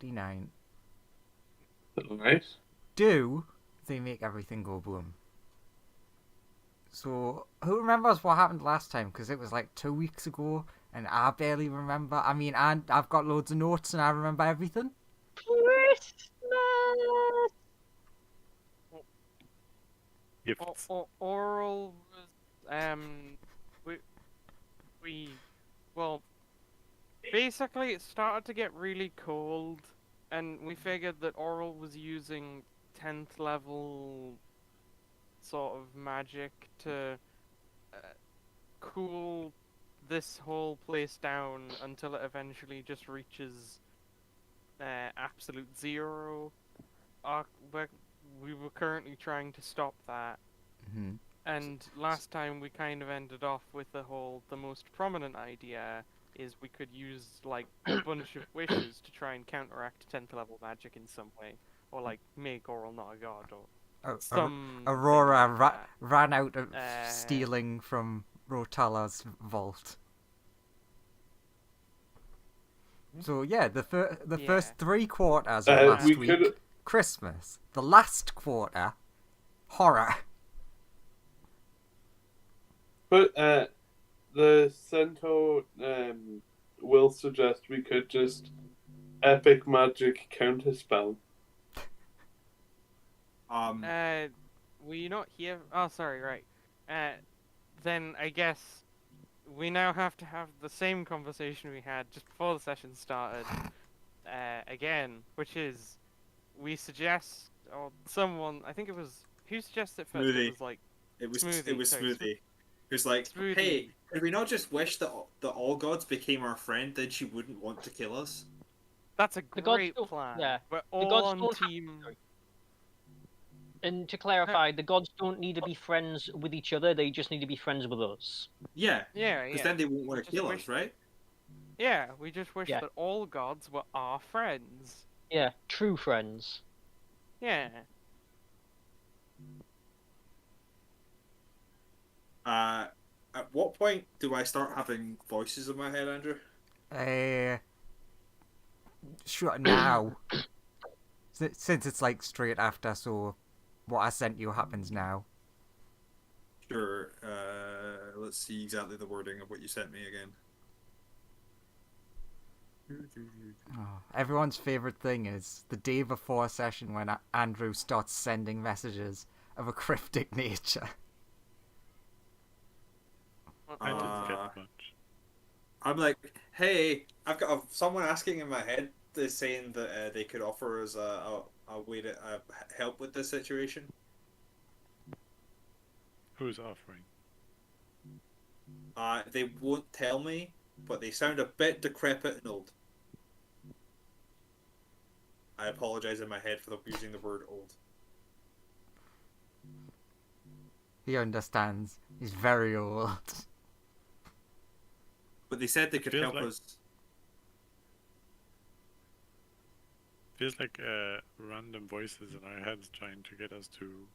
49. Nice. Do they make everything go boom? So, who remembers what happened last time? Because it was like 2 weeks ago, and I barely remember. I mean, I've got loads of notes, and I remember everything. Christmas. Gifts. Oral was we well basically it started to get really cold, and we figured that Oral was using 10th level sort of magic to cool this whole place down until it eventually just reaches absolute zero. We were currently trying to stop that. Mm-hmm. And last time we kind of ended off with the most prominent idea is we could use like a bunch of wishes to try and counteract 10th level magic in some way. Or like make Oral not a god or some Aurora ran out of stealing from Rotala's vault. So yeah, the first 3 quarters of last week, Christmas. The last quarter, horror. But the Centaur will suggest we could just epic magic counterspell. Were you not here? Oh, sorry, right. Then I guess we now have to have the same conversation we had just before the session started, again, which is, we suggest, or someone, I think it was, who suggested it first? Smoothie. It was like, It was Smoothie. Smoothie. Who's like, Smoothie. hey, could we not just wish that all gods became our friend, then she wouldn't want to kill us? That's a great plan. Yeah. We're The all gods on don't have team. And to clarify, the gods don't need to be friends with each other, they just need to be friends with us. Yeah. Yeah, Because yeah. then they won't want to Just kill wish- us, right? Yeah, we just wish Yeah. that all gods were our friends. Yeah, true friends. Yeah. At what point do I start having voices in my head, Andrew? Sure, now. Since it's like straight after, so what I sent you happens now. Sure. Let's see exactly the wording of what you sent me again. Oh, everyone's favourite thing is the day before a session when Andrew starts sending messages of a cryptic nature. I didn't get much. I'm like, hey, I've got someone asking in my head, they're saying that they could offer us a way to help with this situation. Who's offering? They won't tell me, but they sound a bit decrepit and old. I apologize in my head for using the word old. He understands. He's very old. But they said they could Feels help like- us. Feels like random voices in our heads trying to get us to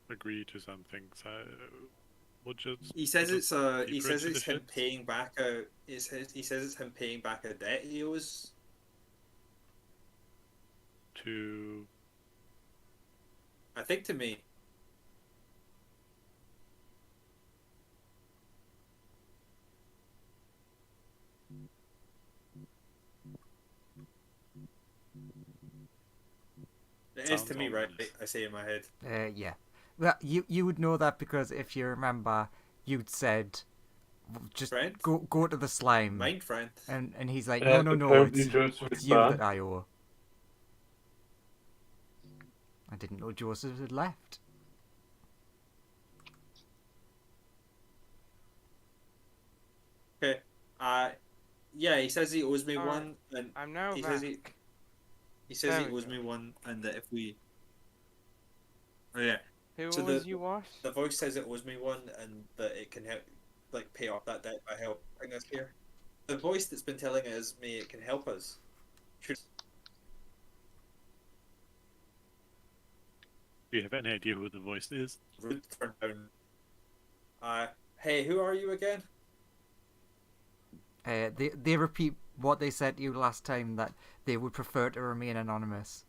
agree to something. So we'll just. He says put it's a he deeper says into it's the him shit. paying back a. He says it's him paying back a debt he owes. To I think to me. It is to Sounds me, right? ominous. I say in my head. Yeah. Well, you would know that because if you remember, you'd said, just Friend? go to the slime. Mind friend. And he's like, no, apparently Joseph it's is you back. that I owe. I didn't know Joseph had left. Okay. Yeah, he says he owes me Alright. one, and I'm now he back. says he says There he we owes go. me one, and that if we. Oh yeah. Who So was the- you what? The voice says it owes me one, and that it can help, like, pay off that debt by helping us here. The voice that's been telling us me it can help us. Should do you have any idea who the voice is? Ruth turn down. Hey, who are you again? They repeat what they said to you last time, that they would prefer to remain anonymous.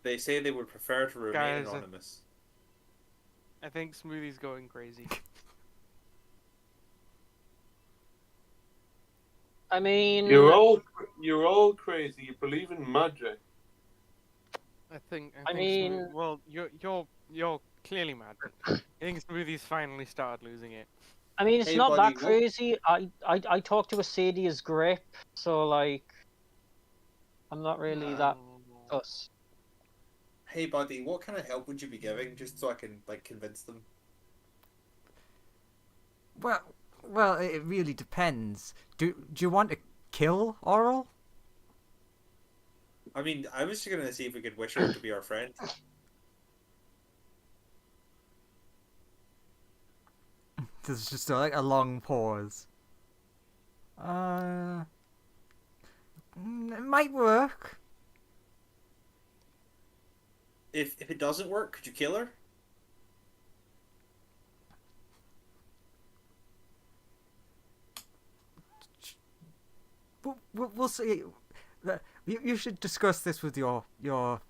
They say they would prefer to remain Guys, anonymous. I think Smoothie's going crazy. I mean, You're all crazy. You believe in magic. I think. I mean- well, you're clearly mad. I think Smoothie's finally started losing it. I mean, it's Hey, not buddy, that crazy. I talked to a Sadie's grip, so like, I'm not really that fussed. Hey, buddy, what kind of help would you be giving, just so I can like convince them? Well, it really depends. Do you want to kill Oral? I mean, I was just gonna see if we could wish her to be our friend. There's just like a long pause. It might work. If it doesn't work, could you kill her? We'll see. You should discuss this with your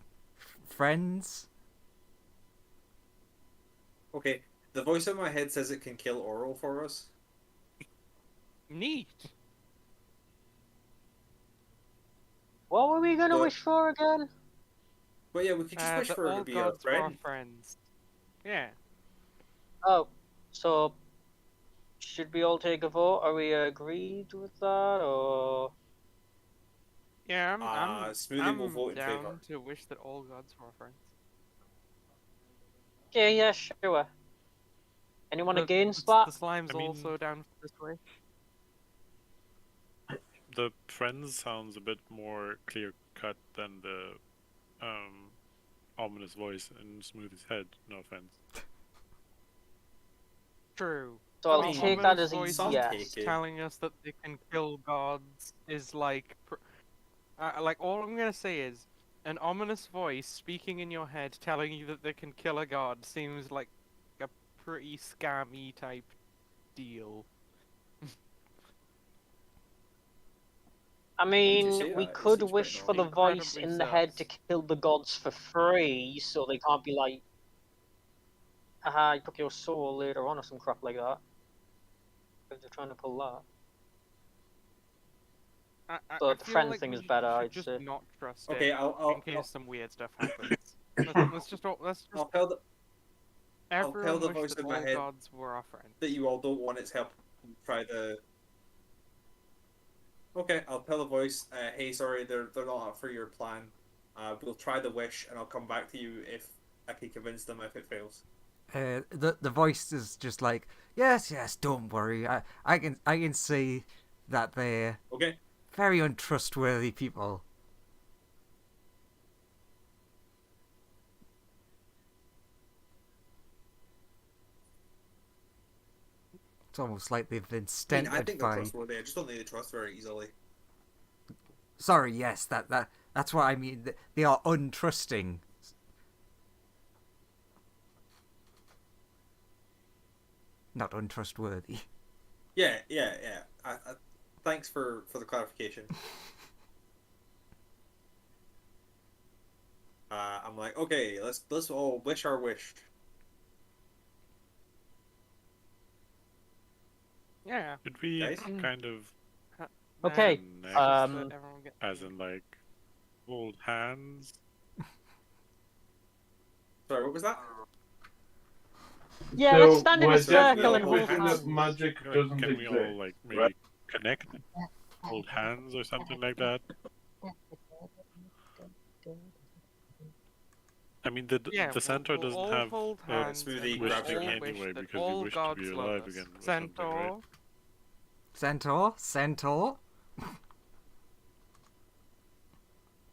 friends. Okay, the voice in my head says it can kill Oral for us. Neat. What were we gonna But- wish for again? But yeah, we could just wish That for her all to be our gods were our friend. friends. Yeah. Oh, so should we all take a vote? Are we agreed with that, or Yeah, Smoothie will vote in down favour. to wish that all gods were our friends. yeah, sure. Anyone The- against the that? slime's I mean- also down for this way. The friends sounds a bit more clear cut than the ominous voice in Smoothie's head. No offense. True. So I'll I mean, take that as a voice some yes. take it. telling us that they can kill gods is like, like all I'm gonna say is, an ominous voice speaking in your head telling you that they can kill a god seems like a pretty scammy type deal. I you mean, say we that? It could seems quite wish for the normal. voice Incredibly in the head to sus. kill the gods for free, so they can't be like, haha, I took your soul later on or some crap like that. If they're trying to pull that. I But the feel friend like thing we is better, should I'd just say. not trust Okay, it I'll in case some weird stuff happens. let's just tell the everyone the wish voice that in my all head gods were our friends. that you all don't want its help. Try the. Okay, I'll tell the voice. Hey, sorry, they're not up for your plan. We'll try the wish, and I'll come back to you if I can convince them. If it fails. The voice is just like, yes, don't worry. I can see that they're Okay. very untrustworthy people. It's almost like they've been I stented think they're by. trustworthy. I just don't think they trust very easily. Sorry, yes, that's what I mean. They are untrusting. Not untrustworthy. Yeah. Thanks for the clarification. I'm like, okay, let's all wish our wish. Yeah. Should we Guys? kind of Okay, connect, um, as in like hold hands? Sorry, what was that? Yeah, let's So stand in a we're circle and definitely hold wishing hands. that magic Like, doesn't can we exist. all like maybe right? connect, hold hands or something like that? I mean, the centaur we'll doesn't all have hold a hands Smoothie and wish grabs to your all hand. wish anyway that because all you wish to gods be love alive us. again or something, right? Centaur.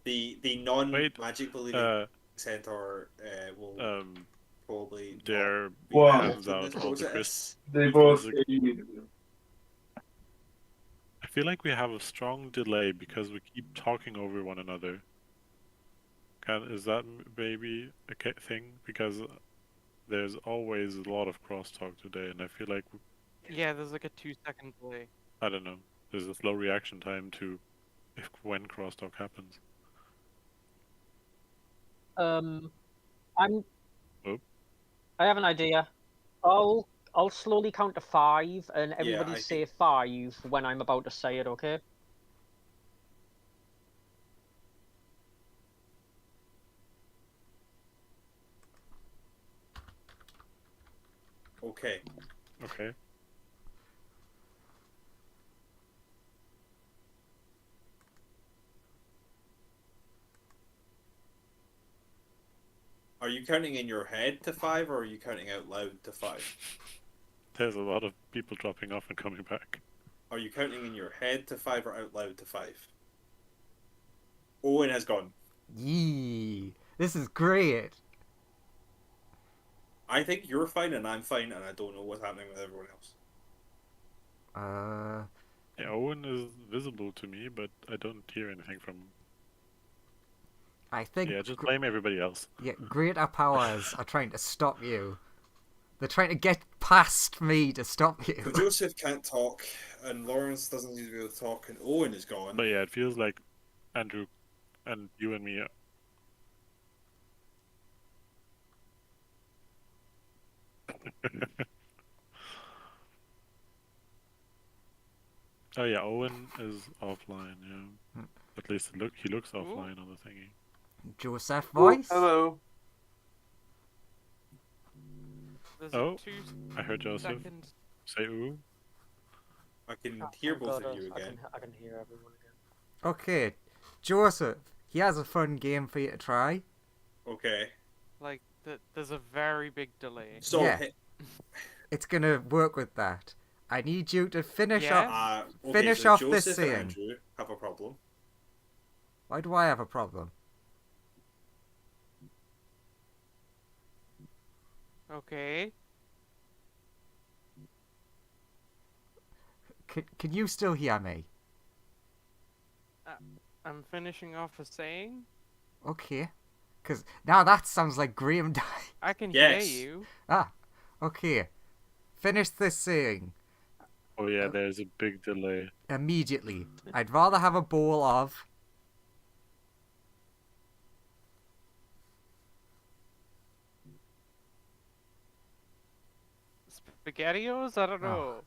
The non-magic believing Uh, centaur will probably their Wow. hands not out all the crisps. They Because both. I feel like we have a strong delay because we keep talking over one another. Is that maybe a thing? Because there's always a lot of crosstalk today, and I feel like Yeah, there's like a 2-second delay. I don't know. There's a slow reaction time to when crosstalk happens. I'm. Oh. I have an idea. I'll slowly count to 5, and everybody I say think- 5 when I'm about to say it. Okay? Okay. Okay. Are you counting in your head to 5, or are you counting out loud to 5? There's a lot of people dropping off and coming back. Are you counting in your head to 5 or out loud to 5? Owen has gone. Yee. This is great. I think you're fine and I'm fine, and I don't know what's happening with everyone else. Yeah, Owen is visible to me, but I don't hear anything from him. I think. Yeah, just blame everybody else. Yeah, greater powers are trying to stop you. They're trying to get past me to stop So you. Joseph can't talk, and Lawrence doesn't seem to be able to talk, and Owen is gone. But yeah, it feels like Andrew and you and me are... Oh yeah, Owen is offline, yeah. At least he looks offline on the thingy. Joseph Oh, voice? hello. There's Oh, a I heard Joseph 2-second. say ooh. I can hear both God, of you again. I can hear everyone again. Okay, Joseph, he has a fun game for you to try. Okay. Like, there's a very big delay. So, Yeah. It's gonna work with that. I need you to finish Yeah? up. okay, Finish so off Joseph this and scene. Andrew have a problem. Why do I have a problem? Okay. Can you still hear me? I'm finishing off a saying. Okay. Because now that sounds like Graham died. I can Yes. hear you. Ah, okay. Finish this saying Oh yeah, there's a big delay. immediately. I'd rather have a bowl of. Spaghettios? I don't Oh.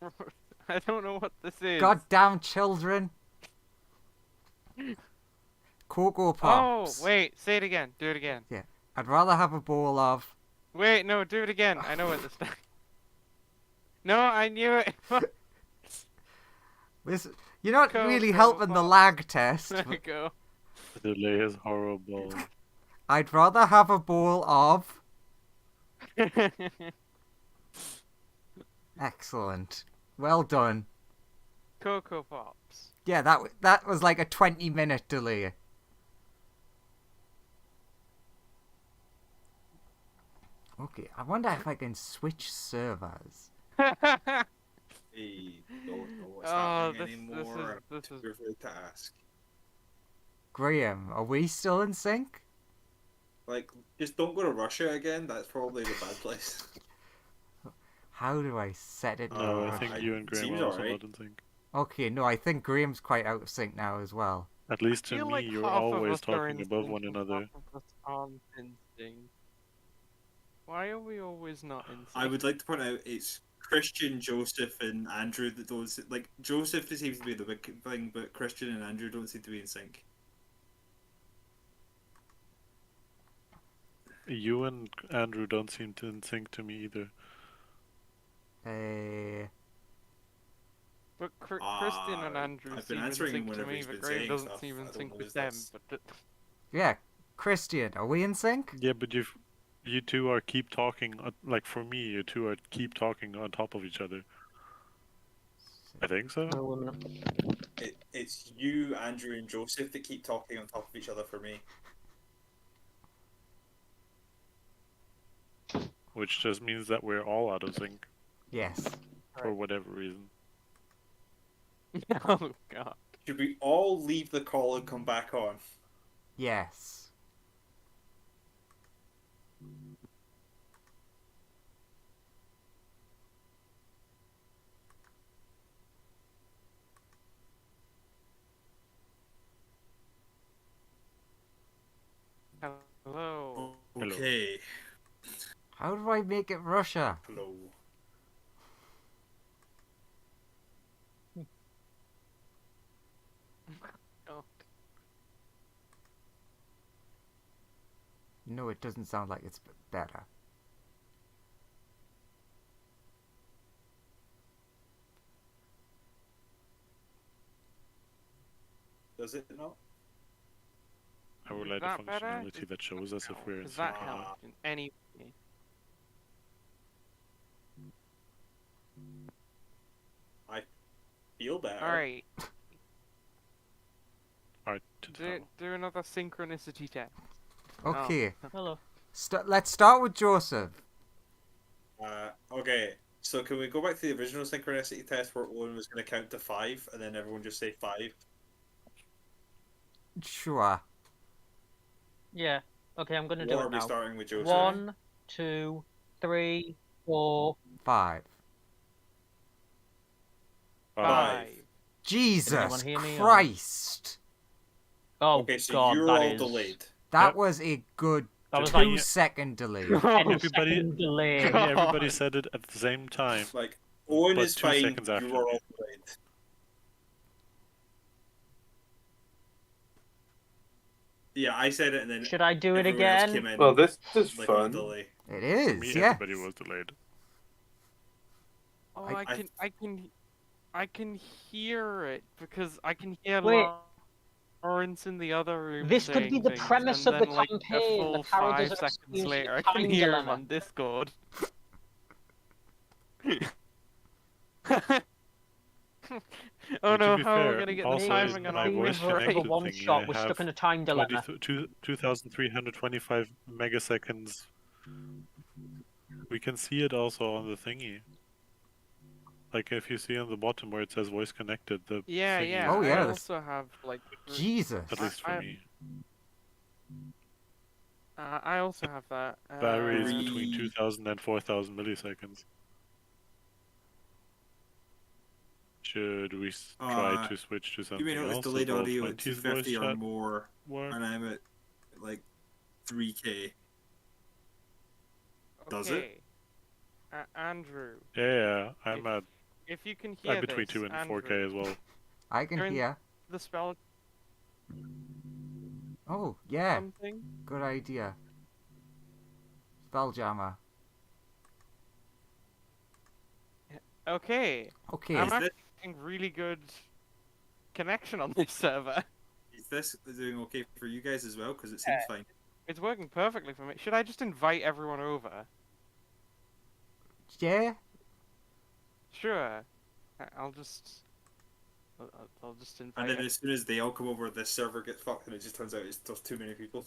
know. I don't know what this is. Goddamn children. Cocoa Oh, Pops. wait. Say it again. Do it again. I'd rather have a bowl of. Wait, no. Do it again. I know it this time. No, I knew it. This, you're not Cocoa really helping the Pops. lag test. There we but go. The delay is horrible. I'd rather have a bowl of. Excellent. Well done. Cocoa Pops. Yeah, that was like a 20-minute delay. Okay, I wonder if I can switch servers. Hey, don't know what's Oh, happening this anymore. is I'm too afraid to ask. Graham, are we still in sync? Like, just don't go to Russia again. That's probably the bad place. How do I set it? No, I to think I- you and Graham seems are also alright. not in sync. Okay, no, I think Graham's quite out of sync now as well. At least to feel me, like you're half of always us are talking in above sync one and another. half of us aren't in sync. Why are we always not in sync? I would like to point out it's Christian, Joseph, and Andrew that those like Joseph seems to be the big thing, but Christian and Andrew don't seem to be in sync. You and Andrew don't seem to in sync to me either. But Christian and Andrew I've been seem in answering sync to whenever me, he's but been Graham saying doesn't stuff. seem I in don't sync know with if them. that's- But Yeah, Christian, are we in sync? Yeah, but you two are keep talking. Like for me, you two are keep talking on top of each other. I think so. Oh, wait a minute. It's you, Andrew, and Joseph that keep talking on top of each other for me. Which just means that we're all out of sync Yes. for whatever reason. oh god. Should we all leave the call and come back on? Hello. Okay. How do I make it Russia? Hello. Oh, No, it doesn't sound like it's better. Does it not? I would Is like a that better? functionality that shows us if we're in does that sync or help not. in any way? Feel better. Alright, Hard to tell. do another synchronicity test. Okay, Hello. let's start with Joseph. Okay. So can we go back to the original synchronicity test where Owen was going to count to 5 and then everyone just say 5? Sure. Yeah. Okay, I'm gonna What do are it we now. starting with, Joseph? 1, 2, 3, 4. 5. Five. Jesus anyone hear me, or- Christ! Oh Okay, so God, you're that all is delayed. That Yep. was a good That was 2-second delay. 10 Everybody- second delay. Yeah, everybody said it at the same time. Like, Owen But is 2 fine, seconds you after were me. all delayed. Yeah, I said it and then Should I do it everyone else again? came in Well, this is like on fun. delay. It For is, me, yeah. everybody was delayed. Oh, I- I can hear it because I can hear Wait. Lawrence in the other room. This could be saying the things, premise and of the then, like, campaign. A The full characters 5 are seconds experiencing later, a I can time hear him dilemma. on Discord. Oh To no, be how are we fair, gonna get also the in timing on my our voice win connected rate? one thingy, shot. I We're stuck have in a time dilemma. 2,325 megaseconds. We can see it also on the thingy. Like if you see on the bottom where it says voice connected, the Yeah, thingy yeah. Oh, is yeah, I that's- also have like. Jesus. at least for I'm- me. I also have that. Varies Three- between 2,000 and 4,000 milliseconds. Should we try to switch to You something may notice else? delayed Does roll audio at 20's voice 250 or chat more, work? and I'm at like 3K. Does it? Okay. Andrew, Yeah, I'm at if you can hear between this, 2 and Andrew, 4K as well. I can During- hear. the spell Oh, yeah. something. Good idea. Spelljammer. Okay, Okay. I'm Is actually getting really good connection on this server. Is this doing okay for you guys as well? Because it seems fine. It's working perfectly for me. Should I just invite everyone over? Yeah? Sure. I'll just invite. And then as soon as they all come over, this server gets fucked, and it just turns out it's just too many people.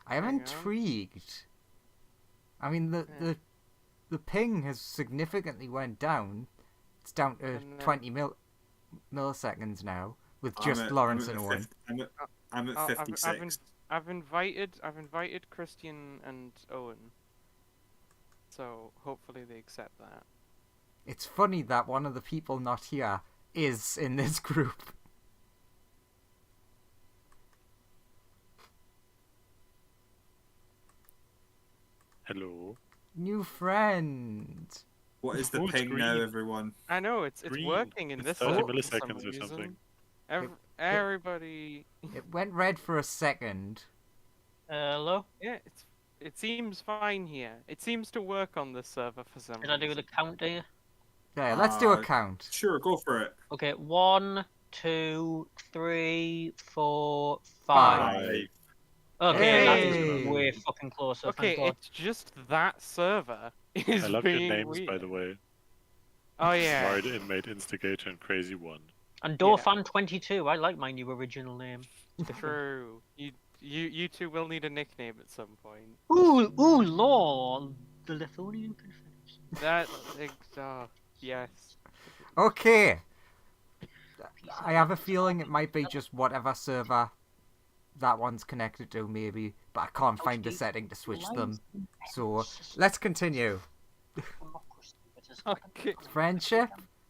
I am Hang on. intrigued. I mean, the ping has significantly went down. It's down to And, 20 milliseconds now, with I'm just at- Lawrence I'm and at Owen. 50 I'm at I've- 56. I've invited Christian and Owen. So hopefully they accept that. It's funny that one of the people not here is in this group. Hello. New friend. What is the Oh, it's ping now, green. everyone? I know it's Green. working in It's this 30 server for some milliseconds or reason. something. Everybody, It went red for a second. Hello? yeah, it seems fine here. It seems to work on this server for some Should I do reason. the count here? Yeah, let's do a Uh, count. Sure, go for it. Okay, 1, 2, 3, 4, 5. 5. Okay, that's Hey! way fucking closer. Okay, thank God. it's just that server is I love your being names, weird. by the way. Oh yeah. Smart, Inmate, Instigator, and Crazy One. And Dorfan22, I like my new original name. True. You two will need a nickname at some point. Ooh, lol. The Lithuanian Confederacy. That yes. Okay. I have a feeling it might be just whatever server that one's connected to, maybe, but I can't find the setting to switch them. So, let's continue. Okay. Friendship?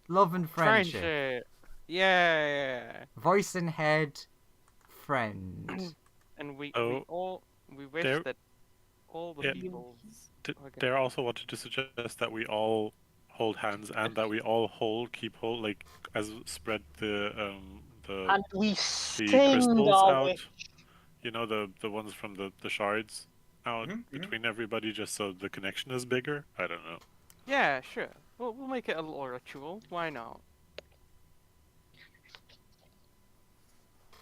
Love and friendship. Friendship. Yeah. Voice and head. Friend. And we Oh, we wish there- that all the Yeah. peoples. Okay. Dare also wanted to suggest that we all hold hands and that we all keep hold, like as spread the And we the sing crystals our out. wish. You know, the ones from the shards out Mhm, mhm. between everybody, just so the connection is bigger. I don't know. Yeah, sure. We'll make it a little ritual. Why not?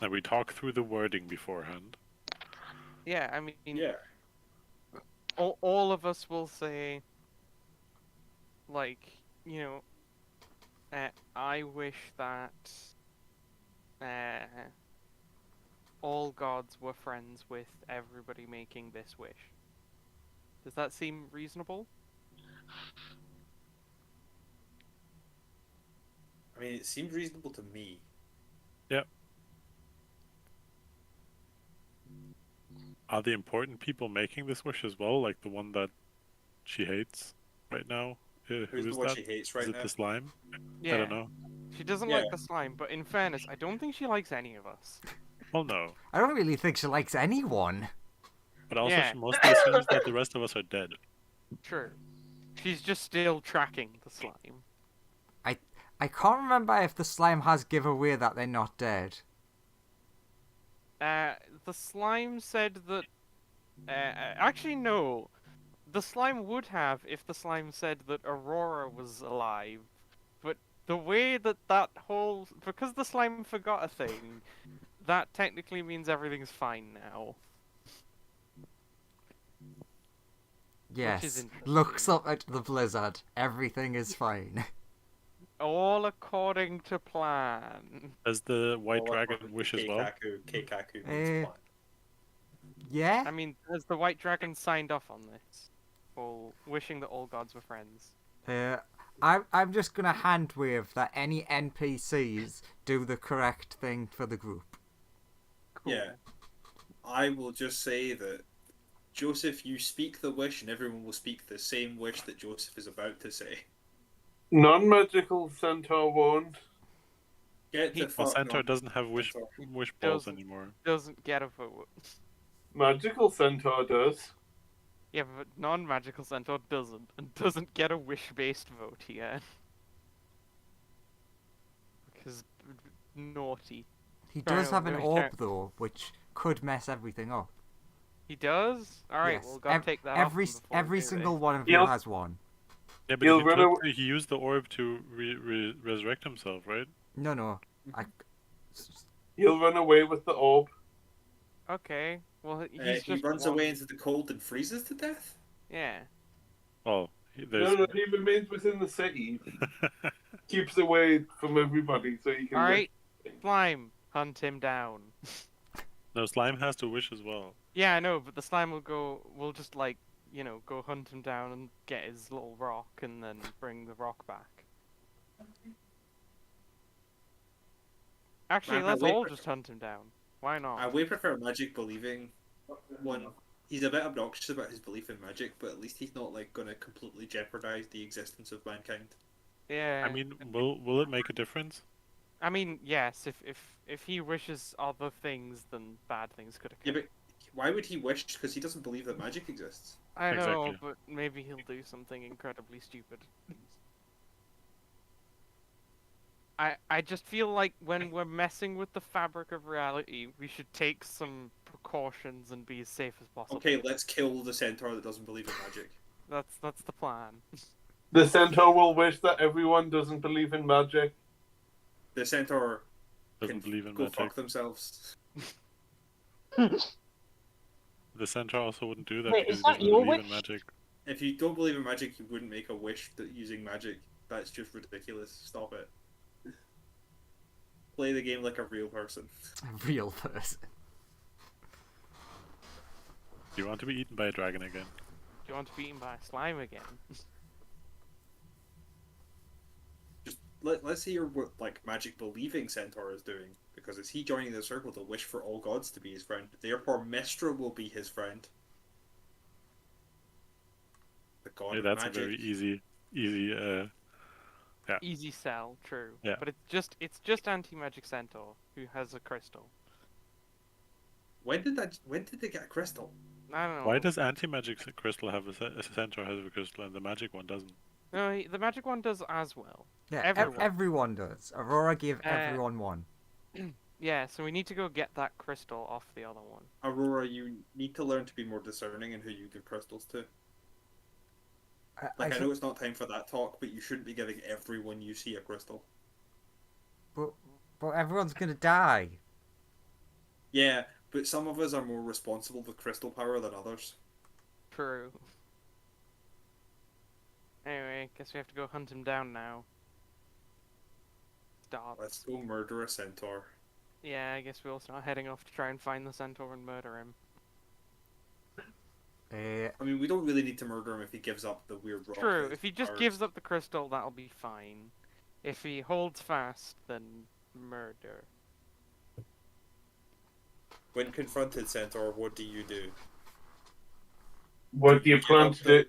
And we talk through the wording beforehand. Yeah, I mean, Yeah. all of us will say, like, you know, I wish that uh, all gods were friends with everybody making this wish. Does that seem reasonable? I mean, it seemed reasonable to me. Are the important people making this wish as well, like the one that she hates right now? Who Who's the is one that? she hates Is right it now? the slime? Yeah. I don't know. She doesn't Yeah. like the slime, but in fairness, I don't think she likes any of us. Well, no. I don't really think she likes anyone. But also, Yeah. she mostly assumes that the rest of us are dead. True. She's just still tracking the slime. I can't remember if the slime has give away that they're not dead. The slime said that. Actually, no. The slime would have if the slime said that Aurora was alive. But the way that whole. Because the slime forgot a thing, that technically means everything's fine now. Yes. interesting. Looks up at the blizzard. Everything is fine. All according to plan. Does the white All dragon according to wish as well? Keikaku Eh. means plan. Yeah? I mean, has the White Dragon signed off on this? For wishing that all gods were friends? I'm just gonna hand wave that any NPCs do the correct thing for the group. Cool. Yeah. I will just say that Joseph, you speak the wish, and everyone will speak the same wish that Joseph is about to say. Non-magical centaur won't. Get the He- Well, fuck Centaur on. doesn't have wish balls doesn't. anymore. Doesn't get a vote. Magical centaur does. Yeah, but non-magical centaur doesn't, and doesn't get a wish-based vote here. Because naughty. He Sorry, does have an really orb can't- though, which could mess everything up. He does. All right, Yes. well, gotta take that every off him before we every do single this. one of you He'll- has one. Yeah, but He'll he, run took, he used the orb to resurrect himself, right? No. He'll run away with the orb. Okay. Well, he's He just runs one... away into the cold and freezes to death? Yeah. Well, No, there's. no, he remains within the city. Keeps away from everybody so he can. All right, slime, hunt him down. No, slime has to wish as well. Yeah, I know, but the slime will go. We'll just like, go hunt him down and get his little rock, and then bring the rock back. Actually, Man, let's wait all for- just hunt him down. Why not? I way prefer magic believing one. He's a bit obnoxious about his belief in magic, but at least he's not like going to completely jeopardize the existence of mankind. Yeah. I mean, will it make a difference? I mean, yes. If he wishes other things, then bad things could Yeah, occur. but why would he wish? Because he doesn't believe that magic exists. I know, Exactly. but maybe he'll do something incredibly stupid. I just feel like when we're messing with the fabric of reality, we should take some precautions and be as safe as possible. Okay, let's kill the centaur that doesn't believe in magic. That's the plan. The centaur will wish that everyone doesn't believe in magic. The centaur Doesn't can believe in go magic. fuck themselves. The centaur also wouldn't do that Wait, because is he that doesn't your believe in wish? magic. If you don't believe in magic, you wouldn't make a wish that using magic. That's just ridiculous. Stop it. Play the game like a real person. A real person. Do you want to be eaten by a dragon again? Do you want to be eaten by a slime again? Just let's hear what like magic believing centaur is doing, because is he joining the circle to wish for all gods to be his friend? Therefore, Mestra will be his friend. The god Hey, of that's magic. a very easy. Yeah. Easy sell, true. Yeah. But it's just anti-magic centaur who has a crystal. When did they get a crystal? I don't know. Why does anti-magic crystal have a centaur has a crystal and the magic one doesn't? No, the magic one does as well. Yeah, Everyone. everyone does. Aurora gave Uh, everyone one. Yeah, so we need to go get that crystal off the other one. Aurora, you need to learn to be more discerning in who you give crystals to. Like, I know it's not time for that talk, but you shouldn't be giving everyone you see a crystal. But everyone's gonna die. Yeah, but some of us are more responsible with crystal power than others. True. Anyway, guess we have to go hunt him down now. Stop. Let's go murder a centaur. Yeah, I guess we'll start heading off to try and find the centaur and murder him. I mean, we don't really need to murder him if he gives up the weird rock. True, that if he just powers- gives up the crystal, that'll be fine. If he holds fast, then murder. When confronted, centaur, what do you do? What do you plan to do?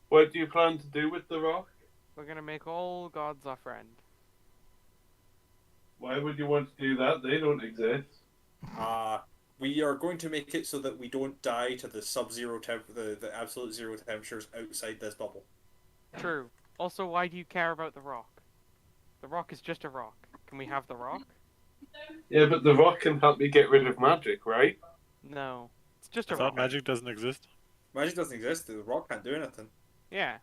What do you plan to do with the rock? We're gonna make all gods our friend. Why would you want to do that? They don't exist. We are going to make it so that we don't die to the sub-zero the absolute zero temperatures outside this bubble. True. Also, why do you care about the rock? The rock is just a rock. Can we have the rock? Yeah, but the rock can help me get rid of magic, right? No. It's just I a thought rock. magic doesn't exist. Magic doesn't exist. The rock can't do anything. Yeah.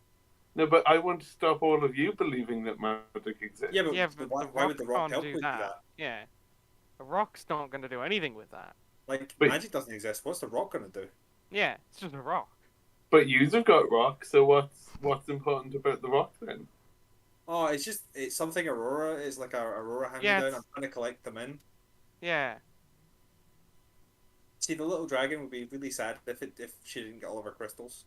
No, but I want to stop all of you believing that magic exists. Yeah, but, Yeah, but why, the why would the rock can't help do with that. that? Yeah. A rock's not gonna do anything with that. Like, But- magic doesn't exist. What's the rock gonna do? Yeah, it's just a rock. But yous have got rock, so what's important about the rock then? Oh, it's something Aurora is like a Aurora hand me Yeah, down. it's- I'm trying to collect them in. Yeah. See, the little dragon would be really sad if she didn't get all of her crystals.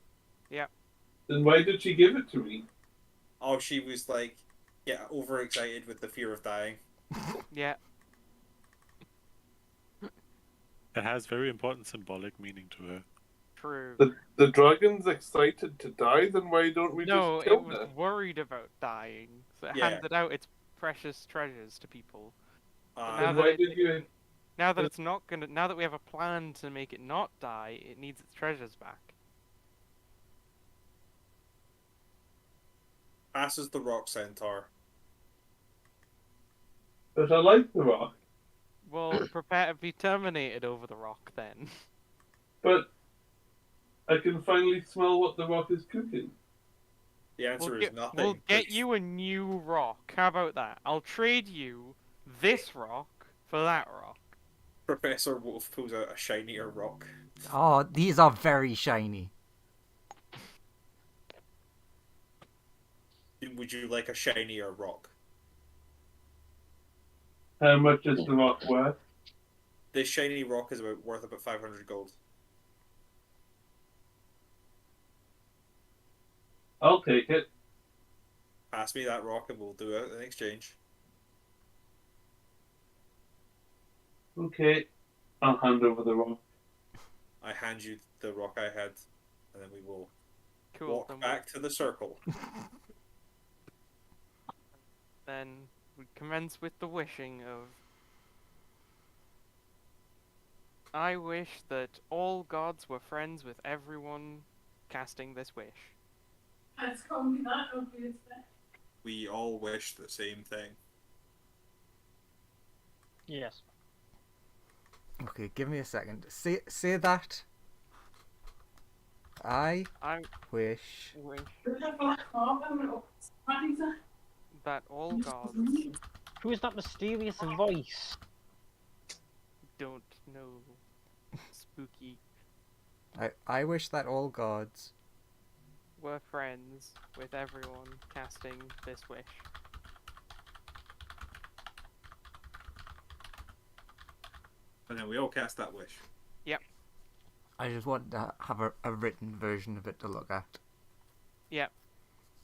Then why did she give it to me? Oh, she was like, yeah, overexcited with the fear of dying. Yeah. It has very important symbolic meaning to her. True. The dragon's excited to die, then why don't we No, just it kill was her? worried about dying, so it Yeah. handed out its precious treasures to people. Uh, Now Then that why it- did you? Now that it's not gonna, now that we have a plan to make it not die, it needs its treasures back. passes the rock centaur. But I like the rock. Well, prepare to be terminated over the rock then. But I can finally smell what the rock is cooking. The answer We'll is get, nothing. we'll get you a new rock. How about that? I'll trade you this rock for that rock. Professor Wolf pulls out a shinier rock. Oh, these are very shiny. Would you like a shinier rock? How much is the rock worth? This shiny rock is worth about 500 gold. I'll take it. Pass me that rock and we'll do it in exchange. Okay. I'll hand over the rock. I hand you the rock I had, and then we will Cool. walk back to the circle. Then we commence with the wishing of. I wish that all gods were friends with everyone casting this wish. It's gonna be that obvious then. We all wish the same thing. Yes. Okay, give me a second. Say that. I I wish wish There's a black orb and what is that? that all gods Who is that mysterious voice? don't know. Spooky. I wish that all gods Were friends with everyone casting this wish. And then we all cast that wish. I just want to have a written version of it to look at. Yep.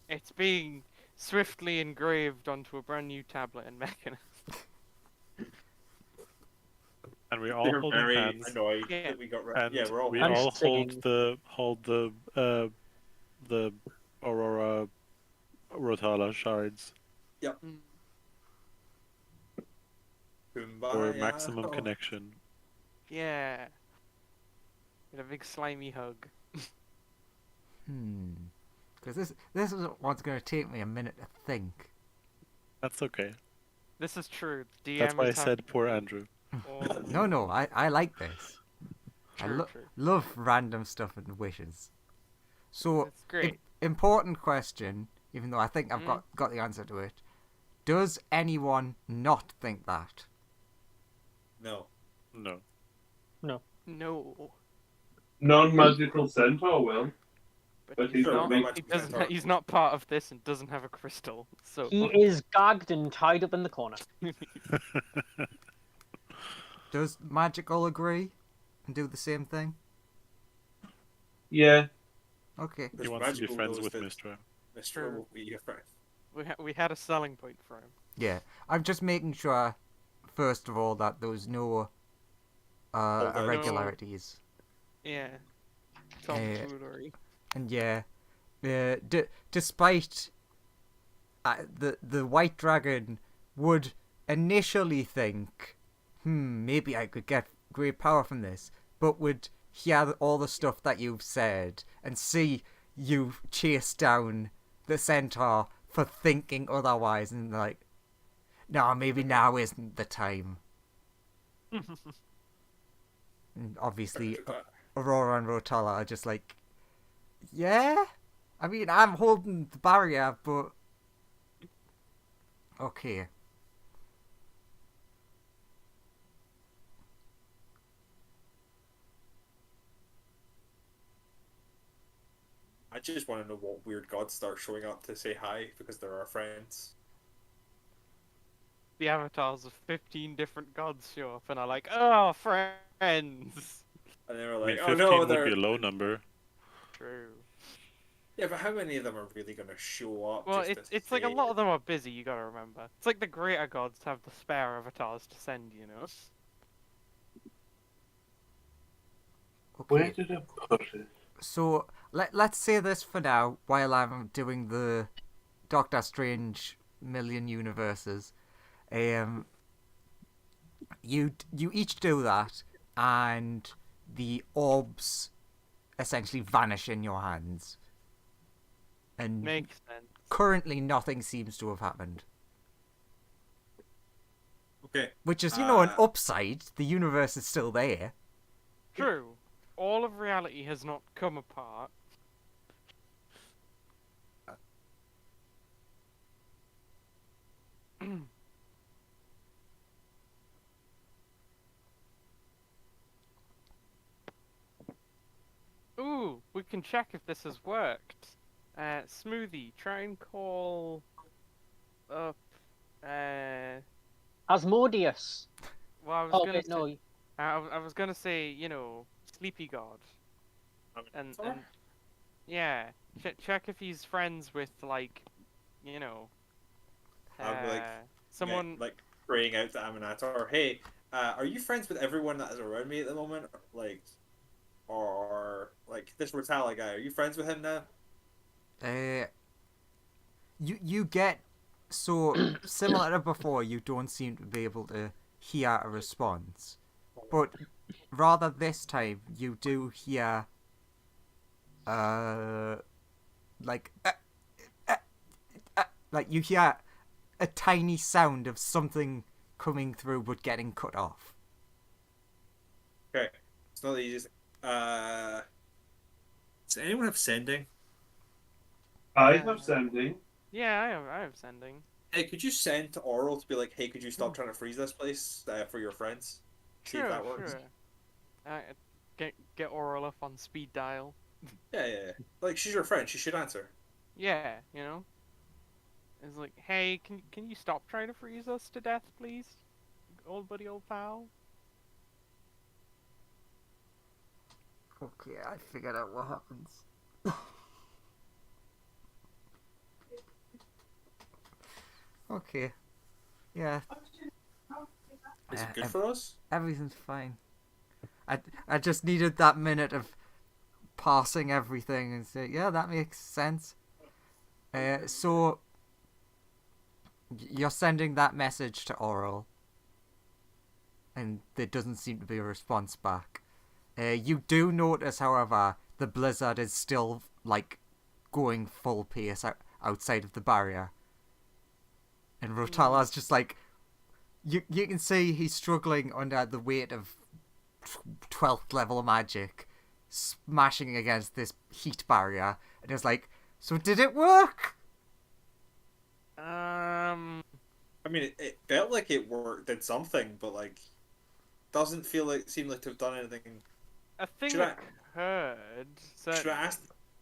It's being swiftly engraved onto a brand new tablet and mechanism. And we all They're hold very hands. annoyed Yeah. that we got rid. And Yeah, we're all. we I'm all singing. hold the Aurora Rotala shards Mm. for Kumbaya. maximum connection. Yeah. Get a big slimy hug. Because this is what's going to take me a minute to think. That's okay. This is true. DM That's why I is have said poor Andrew. all the No, I like this. True, true. Love random stuff and wishes. So, It's great. important question, even though I think I've got the answer to it. Does anyone not think that? No. No. No. Non-magical centaur will. But he's he's not not, magic he's not part of this and doesn't have a crystal. So He is gagged and tied up in the corner. Does Magical agree and do the same thing? Yeah. Okay. He wants to be friends with Mistra. Mr. will be your friend. we had a selling point for him. Yeah. I'm just making sure, first of all, that there was no Although- irregularities. Yeah. Tomfoolery. And yeah, despite the White Dragon would initially think, maybe I could get great power from this, but would hear all the stuff that you've said and see you chase down the centaur for thinking otherwise, and like, no, maybe now isn't the time. And obviously, Aurora and Rotala are just like, yeah? I mean, I'm holding the barrier, but... Okay. I just want to know what weird gods start showing up to say hi because they're our friends. The avatars of 15 different gods show up and are like, oh, friends. And they were I mean, like, 15 oh no, would they're... be a low number. True. Yeah, but how many of them are really going to show up? Well, just to it's like a say- lot of them are busy, you gotta remember. It's like the greater gods have the spare avatars to send, you know? Where Okay. did I put it? So, let's say this for now, while I'm doing the Doctor Strange Million Universes. You each do that, and the orbs essentially vanish in your hands. And Makes sense. currently nothing seems to have happened. Okay. Which is, an upside. The universe is still there. True. All of reality has not come apart. Ooh, we can check if this has worked. Smoothie, try and call up. Asmodeus. Well, I was Oh gonna wait, say, no. I was gonna say, Sleepy God, and yeah, check if he's friends with like, I'd be like, someone. Yeah, like praying out to Aminator, hey, are you friends with everyone that is around me at the moment? Like, or like this Rotala guy, are you friends with him now? You get so similar to before. You don't seem to be able to hear a response, but rather this time you do hear, like you hear a tiny sound of something coming through but getting cut off. Okay, it's not the easiest. Does anyone have sending? I have sending. Yeah, I have sending. Hey, could you send to Oral to be like, hey, could you stop trying to freeze this place for your friends? See if that works. Get Oral up on speed dial. Yeah. Like, she's your friend. She should answer. Yeah, It's like, hey, can you stop trying to freeze us to death, please, old buddy, old pal? Okay, I figured out what happens. Okay. Yeah. Is it good for us? Everything's fine. I just needed that minute of parsing everything and say, yeah, that makes sense. So you're sending that message to Oral, and there doesn't seem to be a response back. You do notice, however, the blizzard is still like going full pace outside of the barrier, and Rotala's just like you can see he's struggling under the weight of 12th level magic, smashing against this heat barrier, and it's like, so did it work? I mean, it felt like it worked, did something, but like, doesn't seem like to have done anything. A thing Should I- occurred.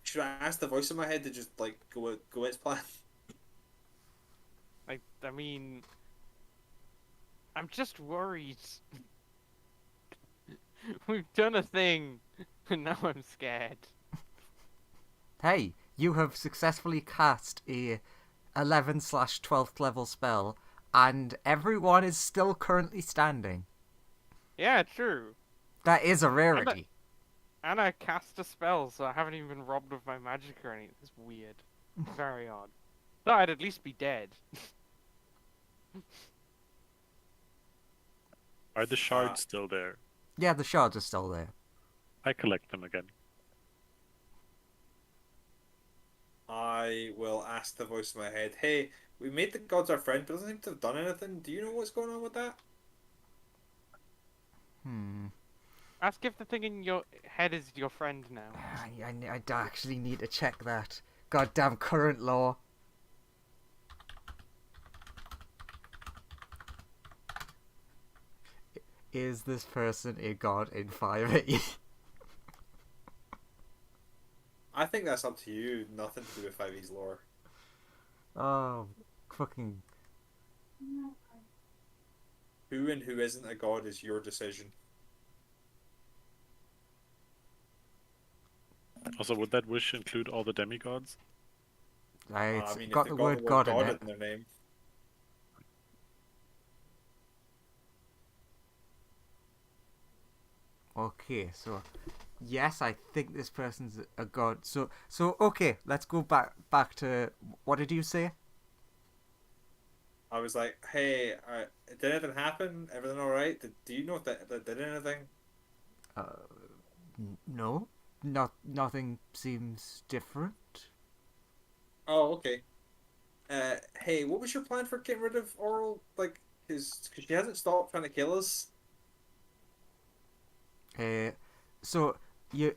Should I ask the voice in my head to just like go its plan? I mean, I'm just worried. We've done a thing, and now I'm scared. Hey, you have successfully cast a 11/12th level spell, and everyone is still currently standing. Yeah, true. That is a rarity. And I cast a spell, so I haven't even been robbed of my magic or anything. It's weird. Very odd. Thought I'd at least be dead. Are the shards still there? Yeah, the shards are still there. I collect them again. I will ask the voice in my head, hey, we made the gods our friend, but doesn't seem to have done anything. Do you know what's going on with that? Ask if the thing in your head is your friend now. I actually need to check that. Goddamn current law. Is this person a god in 5e? I think that's up to you. Nothing to do with 5e's lore. Oh, fucking... Who and who isn't a god is your decision. Also, would that wish include all the demigods? It's I mean, got if the they've word god in it. in their name. Okay, so yes, I think this person's a god. So okay, let's go back to what did you say? I was like, hey, did anything happen? Everything alright? Do you know if that did anything? No, nothing seems different. Oh, okay. Hey, what was your plan for getting rid of Oral? Like, because she hasn't stopped trying to kill us. So you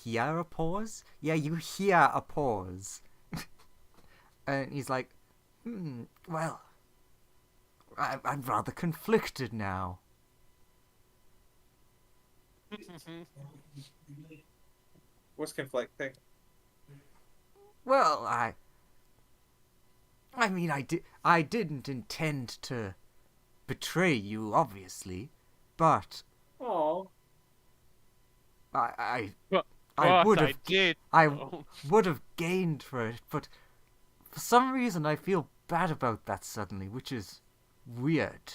hear a pause? Yeah, you hear a pause. And he's like, well, I'm rather conflicted now. What's conflicting? Well, I mean, I didn't intend to betray you, obviously, but Oh, I But would I have did. I though. would have gained for it, but for some reason I feel bad about that suddenly, which is weird.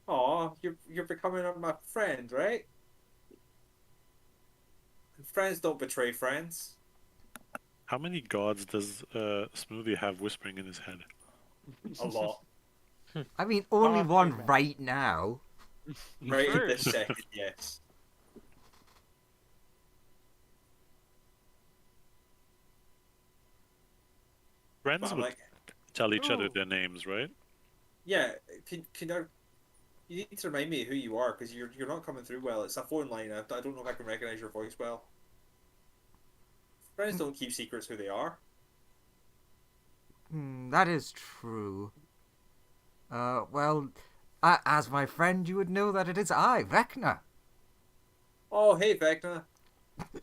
oh, you're becoming my friend, right? Friends don't betray friends. How many gods does Smoothie have whispering in his head? A lot. I mean, only Far too one many. right now. Right True. this second, yes. Friends But I'm would like, tell each other Ooh. their names, right? yeah, you need to remind me who you are, because you're not coming through well. It's a phone line. I don't know if I can recognize your voice well. Friends don't keep secrets who they are. That is true. Well, as my friend, you would know that it is I, Vecna. Oh, hey, Vecna.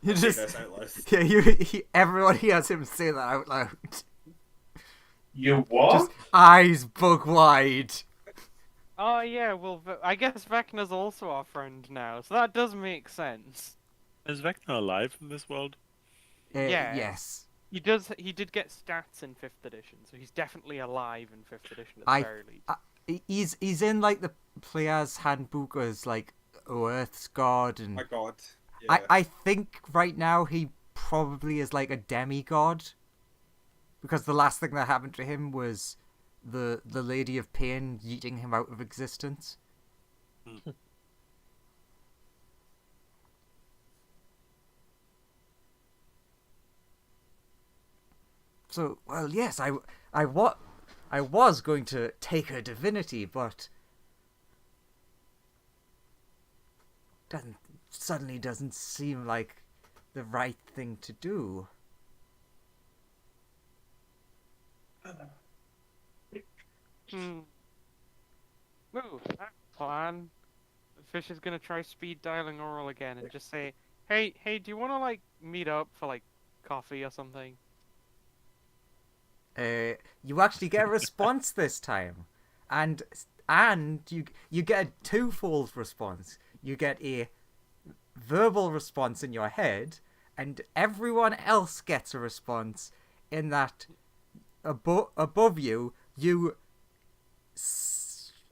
You Say just this out loud. yeah, everyone hears him say that out loud. You what? Just eyes bug wide. Oh yeah, well, I guess Vecna's also our friend now, so that does make sense. Is Vecna alive in this world? Yeah. Yes. He does. He did get stats in 5th edition, so he's definitely alive in 5th edition at the I- very least. He's in like the player's handbook as like Earth's god, and My God. Yeah. I think right now he probably is like a demigod, because the last thing that happened to him was the Lady of Pain yeeting him out of existence. So, well, yes, I was going to take her divinity, but doesn't suddenly doesn't seem like the right thing to do. Hmm. Ooh, that plan. Fish is gonna try speed dialing Oral again and just say, hey, do you wanna like meet up for like coffee or something? You actually get a response this time, and you get a twofold response. You get a verbal response in your head, and everyone else gets a response in that above you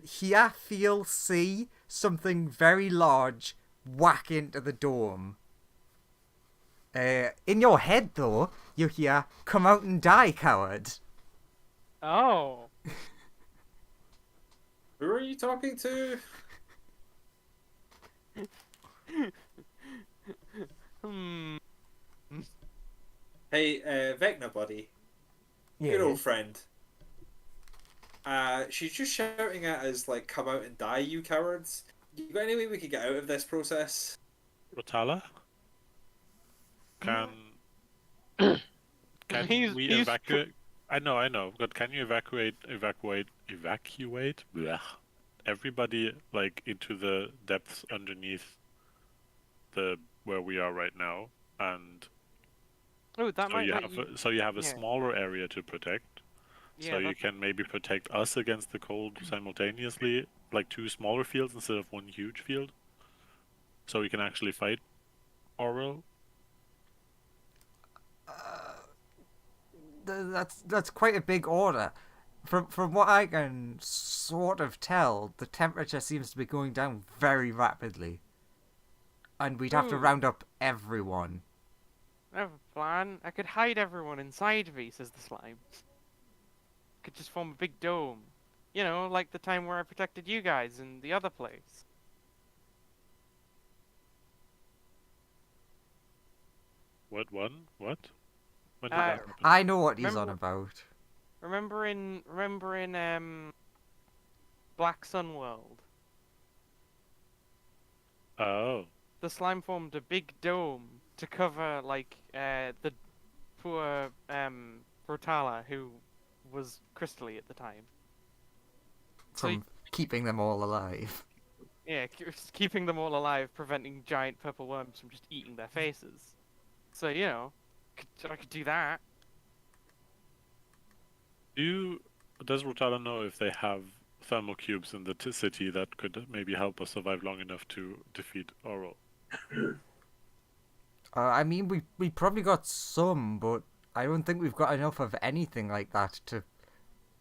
hear, feel, see something very large whack into the dome. In your head, though, you hear, "Come out and die, coward." Oh. Who are you talking to? Hmm. Hey, Vecna buddy. Good old friend. She's just shouting at us like, "Come out and die, you cowards!" You got any way we could get out of this process? Rotala? Can He's- we he's evacuate? I know, but can you evacuate blech, everybody like into the depths underneath the where we are right now, and Oh, that so might you let have you. so you have a yeah. smaller area to protect. Yeah, So you that's- can maybe protect us against the cold simultaneously, like two smaller fields instead of one huge field. So we can actually fight Oral. That's quite a big order. From what I can sort of tell, the temperature seems to be going down very rapidly, and we'd have to Ooh. round up everyone. I have a plan. I could hide everyone inside me, says the slime. Could just form a big dome. You know, like the time where I protected you guys in the other place. What one? What? When did Uh, that happen? I know what he's on Remember- about. remember in Black Sun World, Oh, the slime formed a big dome to cover like the poor Rotala who was crystally at the time. So From keeping them all alive. yeah, keeping them all alive, preventing giant purple worms from just eating their faces. So you know, I could do that. does Rotala know if they have thermal cubes in the city that could maybe help us survive long enough to defeat Oral? I mean, we probably got some, but I don't think we've got enough of anything like that to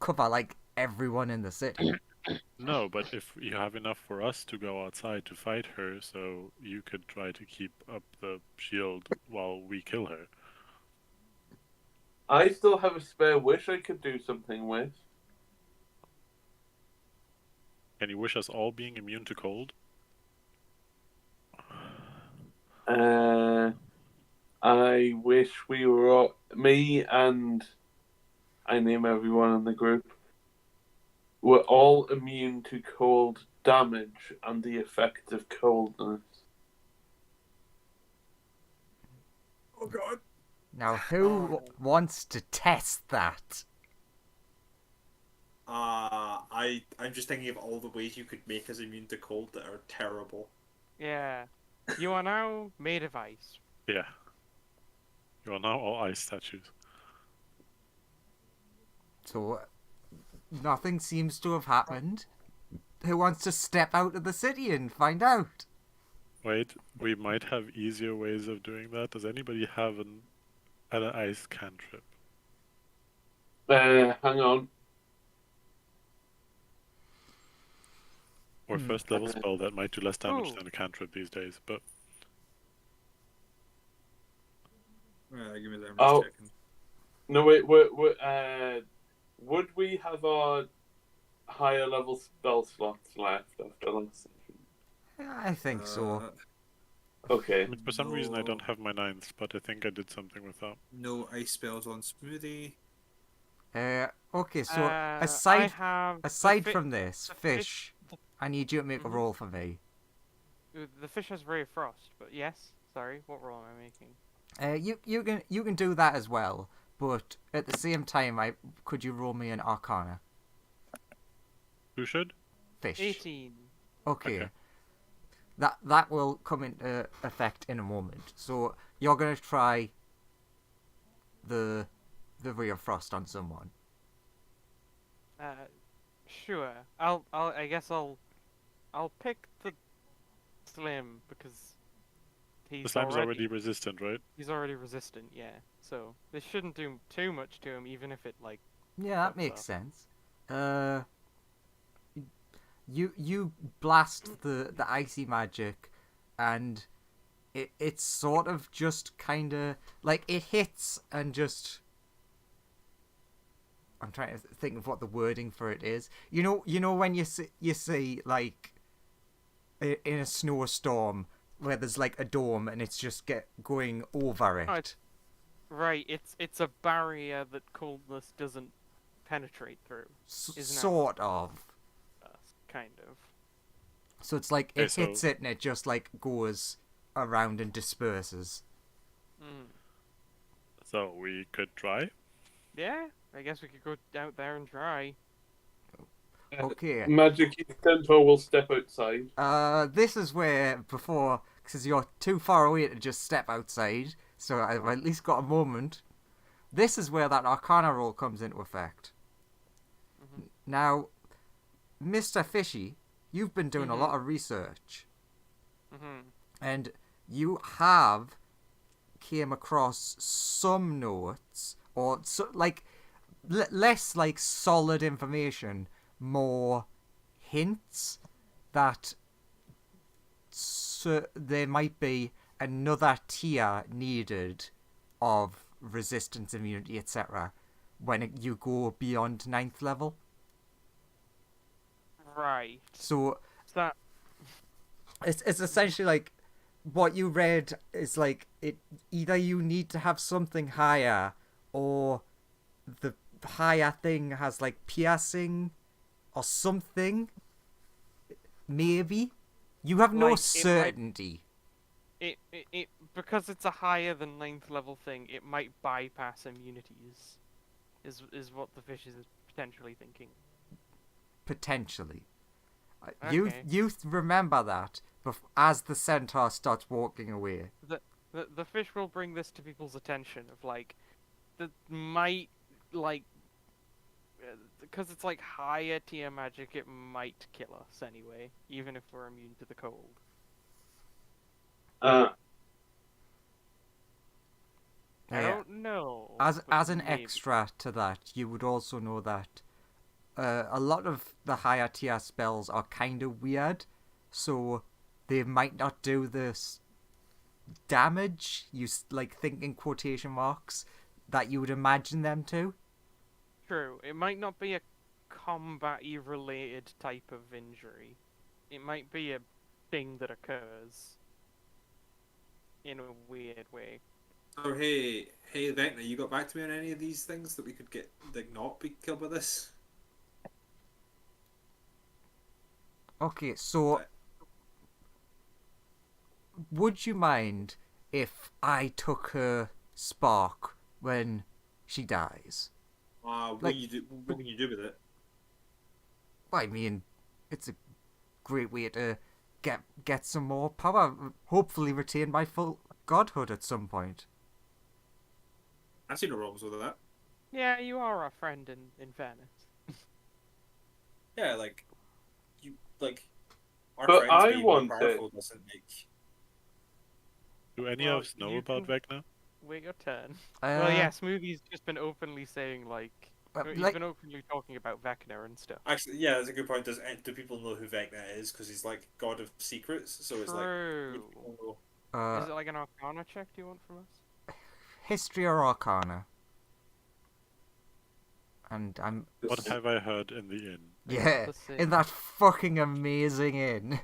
cover like everyone in the city. No, but if you have enough for us to go outside to fight her, so you could try to keep up the shield while we kill her. I still have a spare wish I could do something with. Can you wish us all being immune to cold? I wish we were all, me and I name everyone in the group, were all immune to cold damage and the effect of coldness. Oh god. Now, who wants to test that? I'm just thinking of all the ways you could make us immune to cold that are terrible. Yeah, you are now made of ice. Yeah. You are now all ice statues. So, nothing seems to have happened. Who wants to step out of the city and find out? Wait, we might have easier ways of doing that. Does anybody have an ice cantrip? Hang on. Or first level spell that might do less damage Ooh. than a cantrip these days, but Give me that. I'm just Oh. checking. No, wait, would we have our higher level spell slots left after last session? I think so. Okay. for some reason I No. don't have my ninth, but I think I did something with that. No ice spells on Smoothie. Okay, so I aside have from this, the fish, I need you to make a Mhm. roll for me. The fish has Ray of Frost, but yes. Sorry, what roll am I making? You can do that as well, but at the same time, could you roll me an Arcana? Who should? Fish. 18. Okay. Okay. That will come into effect in a moment. So you're gonna try the Ray of Frost on someone. Sure. I guess I'll pick the Slim because The he's slime's already resistant, right? he's already resistant, yeah. So this shouldn't do too much to him, even if it like. Yeah, that fucks makes up. sense. You blast the icy magic, and it's sort of just kind of like it hits and just. I'm trying to think of what the wording for it is. You know when you see like in a snowstorm where there's like a dome and it's just going over it. Oh, Right, it's a barrier that coldness doesn't penetrate through. Isn't that Sort of. kind of. So it's like Okay, it hits it and it just like goes around and disperses. Mm. So we could try. Yeah, I guess we could go out there and try. Okay. Magic Centaur will step outside. This is where before, because you're too far away to just step outside, so I've at least got a moment. This is where that Arcana roll comes into effect. Mhm. Now, Mr. Fishy, you've been doing a Mhm. lot of research, Mhm. and you have came across some notes, or so, like less like solid information, more hints that there might be another tier needed of resistance, immunity, etc. when you go beyond 9th level. Right. So That it's essentially like what you read is like it either you need to have something higher or the higher thing has like piercing or something. Maybe you have no Like, certainty. it because it's a higher than 9th level thing, it might bypass immunities. Is what the fish is potentially thinking. Potentially. Okay. You remember that as the centaur starts walking away. The fish will bring this to people's attention of like that might like because it's like higher tier magic, it might kill us anyway, even if we're immune to the cold. I don't know. As but an maybe. extra to that, you would also know that a lot of the higher tier spells are kind of weird, so they might not do this damage. You like think in quotation marks that you would imagine them to. True. It might not be a combat-y related type of injury. It might be a thing that occurs in a weird way. Oh, hey, Vecna, you got back to me on any of these things that we could get, like, not be killed by this? Okay, so would you mind if I took her spark when she dies? What Like- can you do? What can you do with it? I mean, it's a great way to get some more power. Hopefully, retain my full godhood at some point. I see no problems with that. Yeah, you are our friend in fairness. Yeah, like you like our But friends I being more want powerful doesn't make. Do any Well, of us know you about can- Vecna? Wait your turn. Well, Uh, yeah, Smoothie's just been openly saying like he's like- been openly talking about Vecna and stuff. Actually, yeah, that's a good point. Do people know who Vecna is? Because he's like god of secrets, so it's like. True. People Is it like an Arcana check do you want from us? history or Arcana? And I'm What have I heard in the inn? yeah Let's see. in that fucking amazing inn.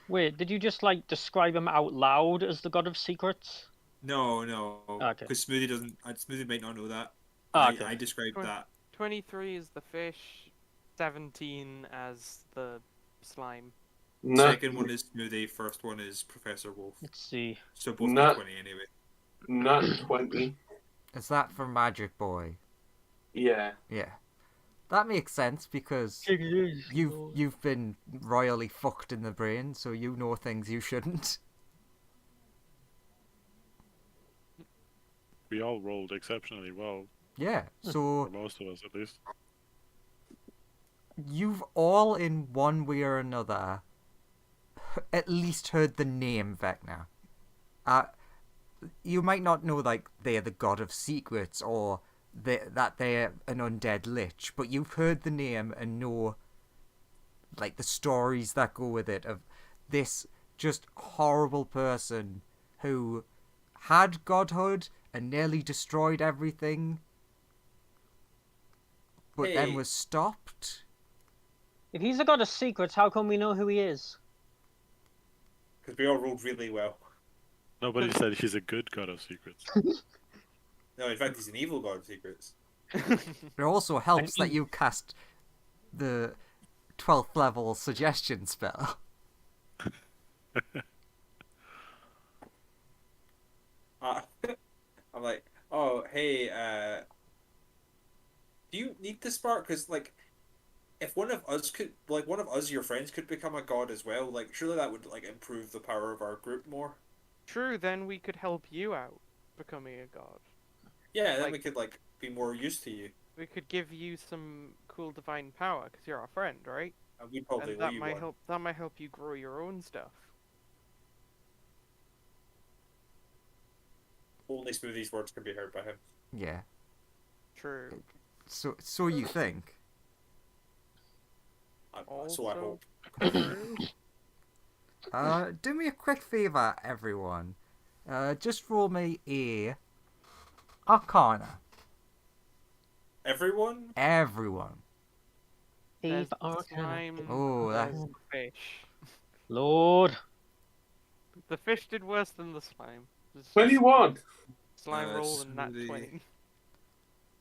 Wait, did you just like describe him out loud as the god of secrets? No, Okay. because Smoothie doesn't. Smoothie might not know that. I described Right. that. 23 is the fish, 17 as the slime. Nat, Second one is Smoothie, first one is Professor Wolf. Let's see. So both Nat- get 20 anyway. Nat 20. Is that for Magic Boy? Yeah. Yeah. That makes sense because you've been royally fucked in the brain, so you know things you shouldn't. We all rolled exceptionally well, Yeah, so for most of us at least. you've all in one way or another at least heard the name Vecna. You might not know like they're the god of secrets or that they're an undead lich, but you've heard the name and know like the stories that go with it of this just horrible person who had godhood and nearly destroyed everything, but then Hey. was stopped. If he's a god of secrets, how come we know who he is? Because we all rolled really well. Nobody said he's a good god of secrets. No, in fact, he's an evil god of secrets. It also helps that you cast the 12th level suggestion spell. I'm like, oh, hey, do you need the spark? Because, like, if one of us could, like, one of us, your friends, could become a god as well, like, surely that would, like, improve the power of our group more. True, then we could help you out becoming a god. Yeah, then Like- we could, like, be more used to you. We could give you some cool divine power because you're our friend, right? And we'd probably And that leave might one. help. That might help you grow your own stuff. Only Smoothie's words can be heard by him. Yeah. True. So you think. So I Also- hope. True. Do me a quick favour, everyone. Just roll me a Arcana. Everyone? Everyone. There's Eve the Arcana. slime. Oh, there's that's... the fish. Lord. The fish did worse than the slime. It's just 21! Slime roll and nat Smoothie. 20.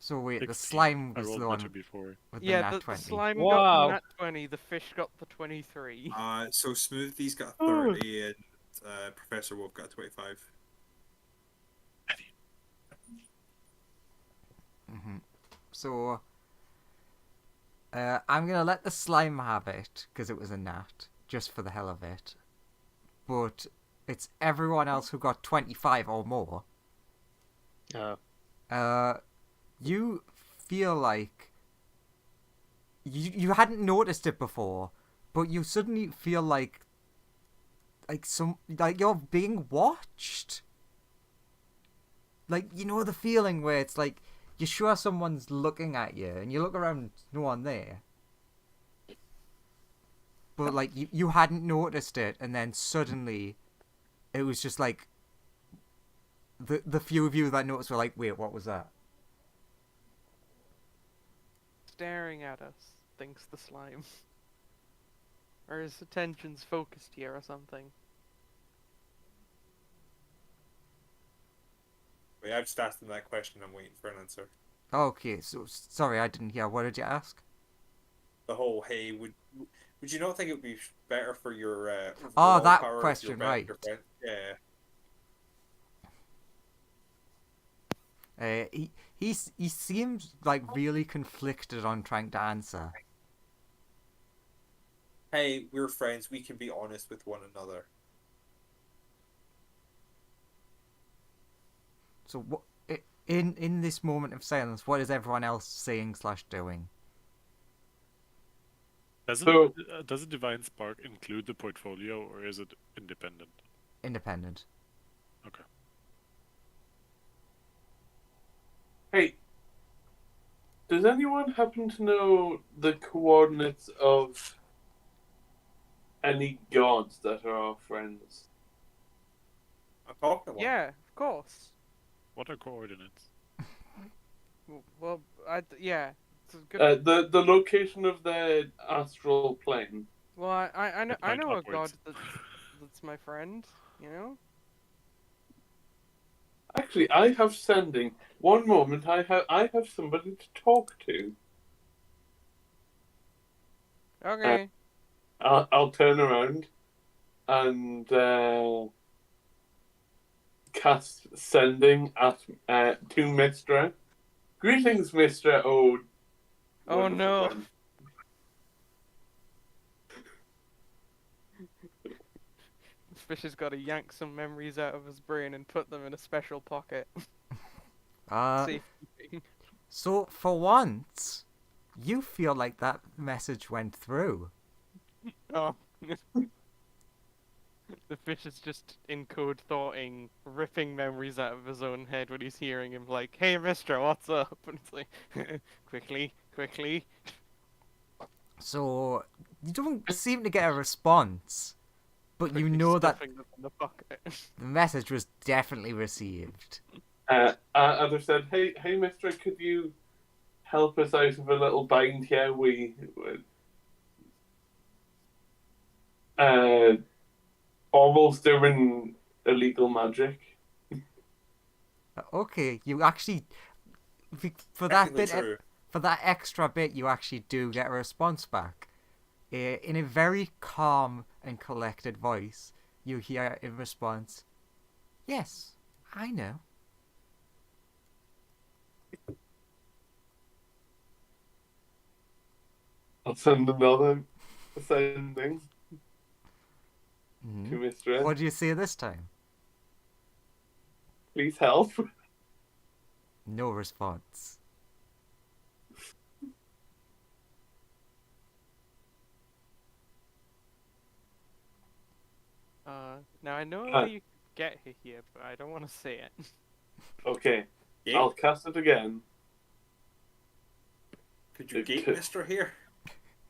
So wait, the 16. slime I was rolled the better one before. with Yeah, the the nat 20. slime Wow. got the nat 20, the fish got the 23. So Smoothie's got Oh. 30 and Professor Wolf got 25. Mm-hmm. So, I'm gonna let the slime have it because it was a gnat, just for the hell of it. But it's everyone else who got 25 or more. Oh. You feel like you hadn't noticed it before, but you suddenly feel like you're being watched. Like, you know the feeling where it's like you're sure someone's looking at you and you look around, no one there. But like you hadn't noticed it, and then suddenly it was just like the few of you that noticed were like, wait, what was that? Staring at us, thinks the slime. Or his attention's focused here or something. Wait, I've just asked him that question. I'm waiting for an answer. Okay, so sorry, I didn't hear. What did you ask? The whole, hey, would you not think it would be better for your Oh, overall that power if question, your bet- right. your bet- Yeah. He seems like really conflicted on trying to answer. Hey, we're friends. We can be honest with one another. So what in this moment of silence, what is everyone else saying / doing? Does So- does a divine spark include the portfolio, or is it independent? Independent. Okay. Hey, does anyone happen to know the coordinates of any gods that are our friends? I'm talking about. Yeah, of course. What are coordinates? Well, yeah. It's a good. The location of their astral plane. Well, I know It went a god upwards. that's my friend. You know. Actually, I have sending. One moment, I have somebody to talk to. Okay. I'll turn around and cast sending at to Mistra. Greetings, Mistra. Oh, Oh wonderful no. friend. Fish has got to yank some memories out of his brain and put them in a special pocket. Uh, Safekeeping. so for once, you feel like that message went through. Oh. The fish is just in code thoughting, ripping memories out of his own head when he's hearing him like, "Hey, Mister, what's up?" And it's like, "Quickly, quickly." So you don't seem to get a response, but you Quickly know that stuffing them in the pocket. the message was definitely received. As I said, hey, Mistra, could you help us out of a little bind here? We almost doing illegal magic. Okay, you actually for that Technically bit true. for that extra bit, you actually do get a response back. In a very calm and collected voice, you hear in response, "Yes, I know." I'll send another sending to Mhm. Mistra. What do you say this time? Please help. No response. Now I know how you get here, but I don't want to say it. Okay, Yeah. I'll cast it again. Could you It gate could- Mister here?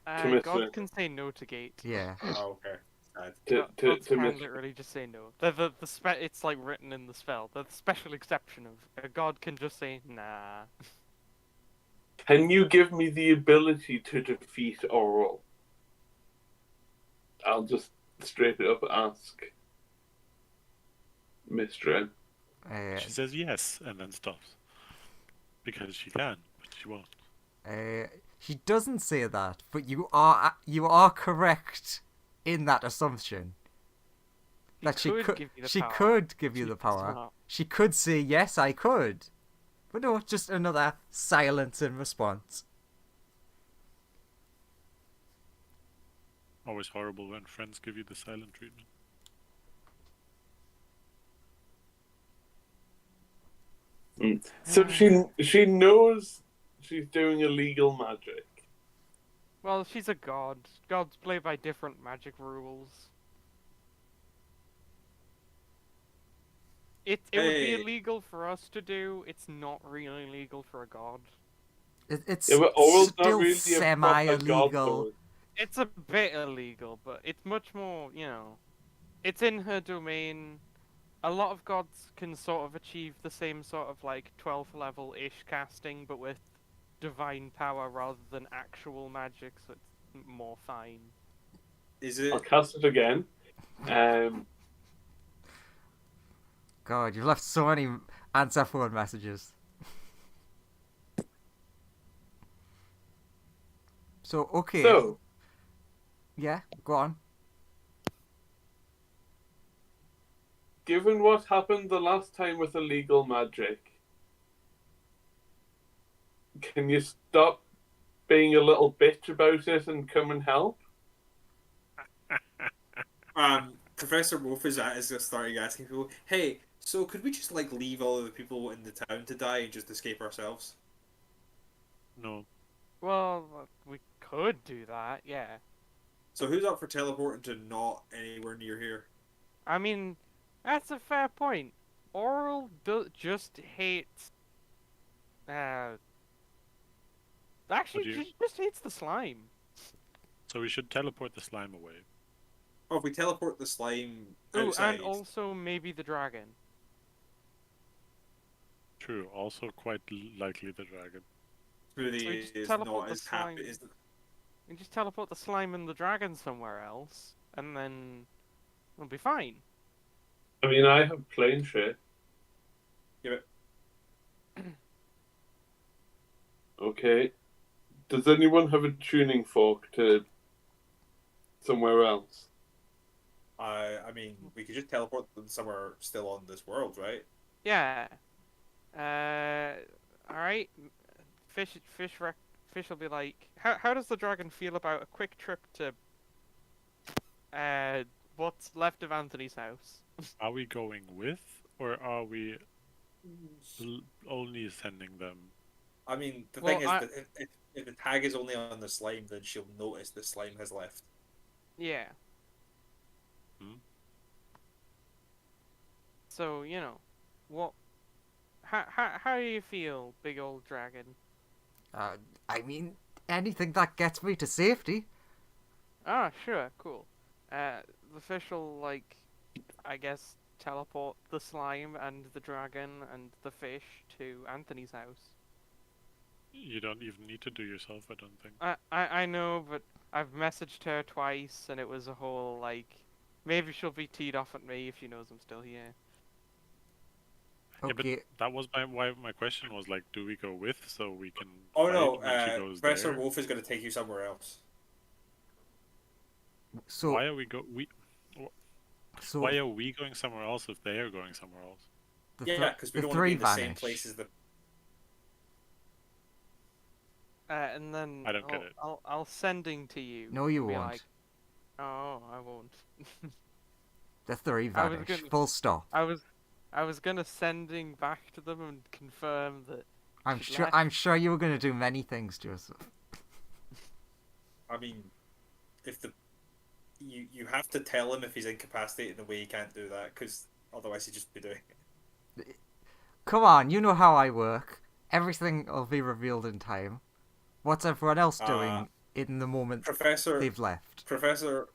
Mister. God can say no to gate. Yeah. Oh, okay. Sad. Gods To can Mister. literally just say no. It's like written in the spell. The special exception of a god can just say nah. Can you give me the ability to defeat Oral? I'll just straight up ask Mistra. She says yes and then stops. Because she can, but she won't. She doesn't say that, but you are correct in that assumption. That she could give you the she power. could give you She's the power. smart. She could say yes, I could, but no, just another silence in response. Always horrible when friends give you the silent treatment. So she knows she's doing illegal magic. Well, she's a god. Gods play by different magic rules. It would be Hey. illegal for us to do. It's not really illegal for a god. It's Yeah, but Oral's not still really a proper semi-illegal. god. It's a bit illegal, but it's much more, it's in her domain. A lot of gods can sort of achieve the same sort of like 12th level-ish casting, but with divine power rather than actual magic, so it's more fine. Is I'll it? cast it again. God, you've left so many answer phone messages. So okay, So, yeah, go on. given what happened the last time with illegal magic, can you stop being a little bitch about it and come and help? Professor Wolf is just starting asking people, "Hey, so could we just like leave all of the people in the town to die and just escape ourselves?" No. Well, we could do that, yeah. So who's up for teleporting to not anywhere near here? I mean, that's a fair point. Oral just hates. Actually, Would you- she just hates the slime. So we should teleport the slime away. Oh, if we teleport the slime Ooh, outside, and also maybe the dragon. True, also quite likely the dragon. Smoothie We just is teleport not the as happy. slime. Is We just teleport the slime and the dragon somewhere else, and then we'll be fine. I mean, I have plane shit. Give it. Okay. Does anyone have a tuning fork to somewhere else? I mean, we could just teleport them somewhere still on this world, right? Yeah. All right. Fish will be like, how does the dragon feel about a quick trip to what's left of Anthony's house? Are we going with, or are we only sending them? I mean, the Well, thing is that if the tag is only on the slime, then she'll notice the slime has left. Yeah. Hmm? So what? How do you feel, big old dragon? I mean, anything that gets me to safety. Ah, sure, cool. The fish will like, I guess, teleport the slime and the dragon and the fish to Anthony's house. You don't even need to do yourself, I don't think. I know, but I've messaged her twice, and it was a whole like, maybe she'll be teed off at me if she knows I'm still here. Yeah, but Okay, that was why my question was like, do we go with so we can Oh fight no, when she goes Professor there? Wolf is going to take you somewhere else. so Why are we so why are we going somewhere else if they are going somewhere else? Yeah, because we the don't want to be three in the same vanish. place as the. And then I don't get it. I'll sending to you. No, you be won't. Like, oh, I won't. The three I was vanish. gonna- Full stop. I was gonna sending back to them and confirm that. she'd left. I'm sure you were gonna do many things, Joseph. I mean, if the you have to tell him if he's incapacitated in a way he can't do that, because otherwise he'd just be doing it. Come on, you know how I work. Everything will be revealed in time. What's everyone else doing in the moment they've left? Professor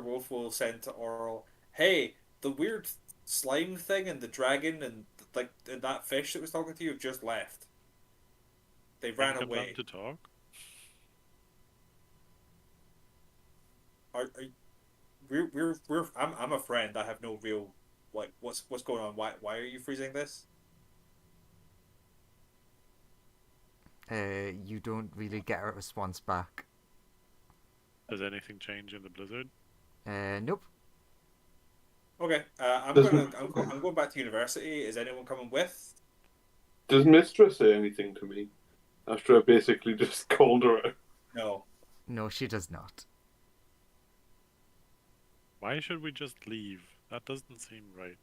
Wolf will send to Oral, hey, the weird slime thing and the dragon and like and that fish that was talking to you have just left. They ran Can away. them to talk? Are I'm a friend. I have no real like what's going on. Why are you freezing this? You don't really get a response back. Does anything change in the blizzard? Nope. Okay, I'm going back to university. Is anyone coming with? Does Mistress say anything to me after I basically just called her out? No. No, she does not. Why should we just leave? That doesn't seem right.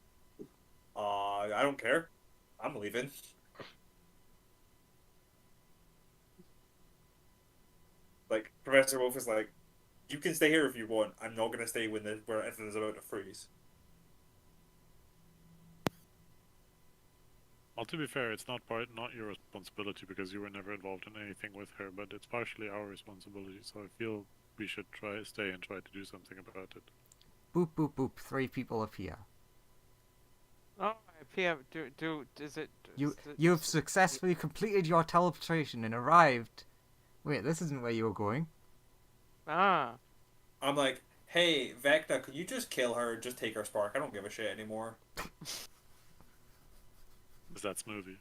I don't care. I'm leaving. Like Professor Wolf is like, you can stay here if you want. I'm not gonna stay where everything is about to freeze. Well, to be fair, it's not your responsibility because you were never involved in anything with her, but it's partially our responsibility. So I feel we should stay and try to do something about it. Boop boop boop. 3 people appear. Oh, PM. Is it? You've successfully completed your teleportation and arrived. Wait, this isn't where you were going. Ah. I'm like, hey, Vecna, could you just kill her and just take her spark? I don't give a shit anymore. Is that Smoothie?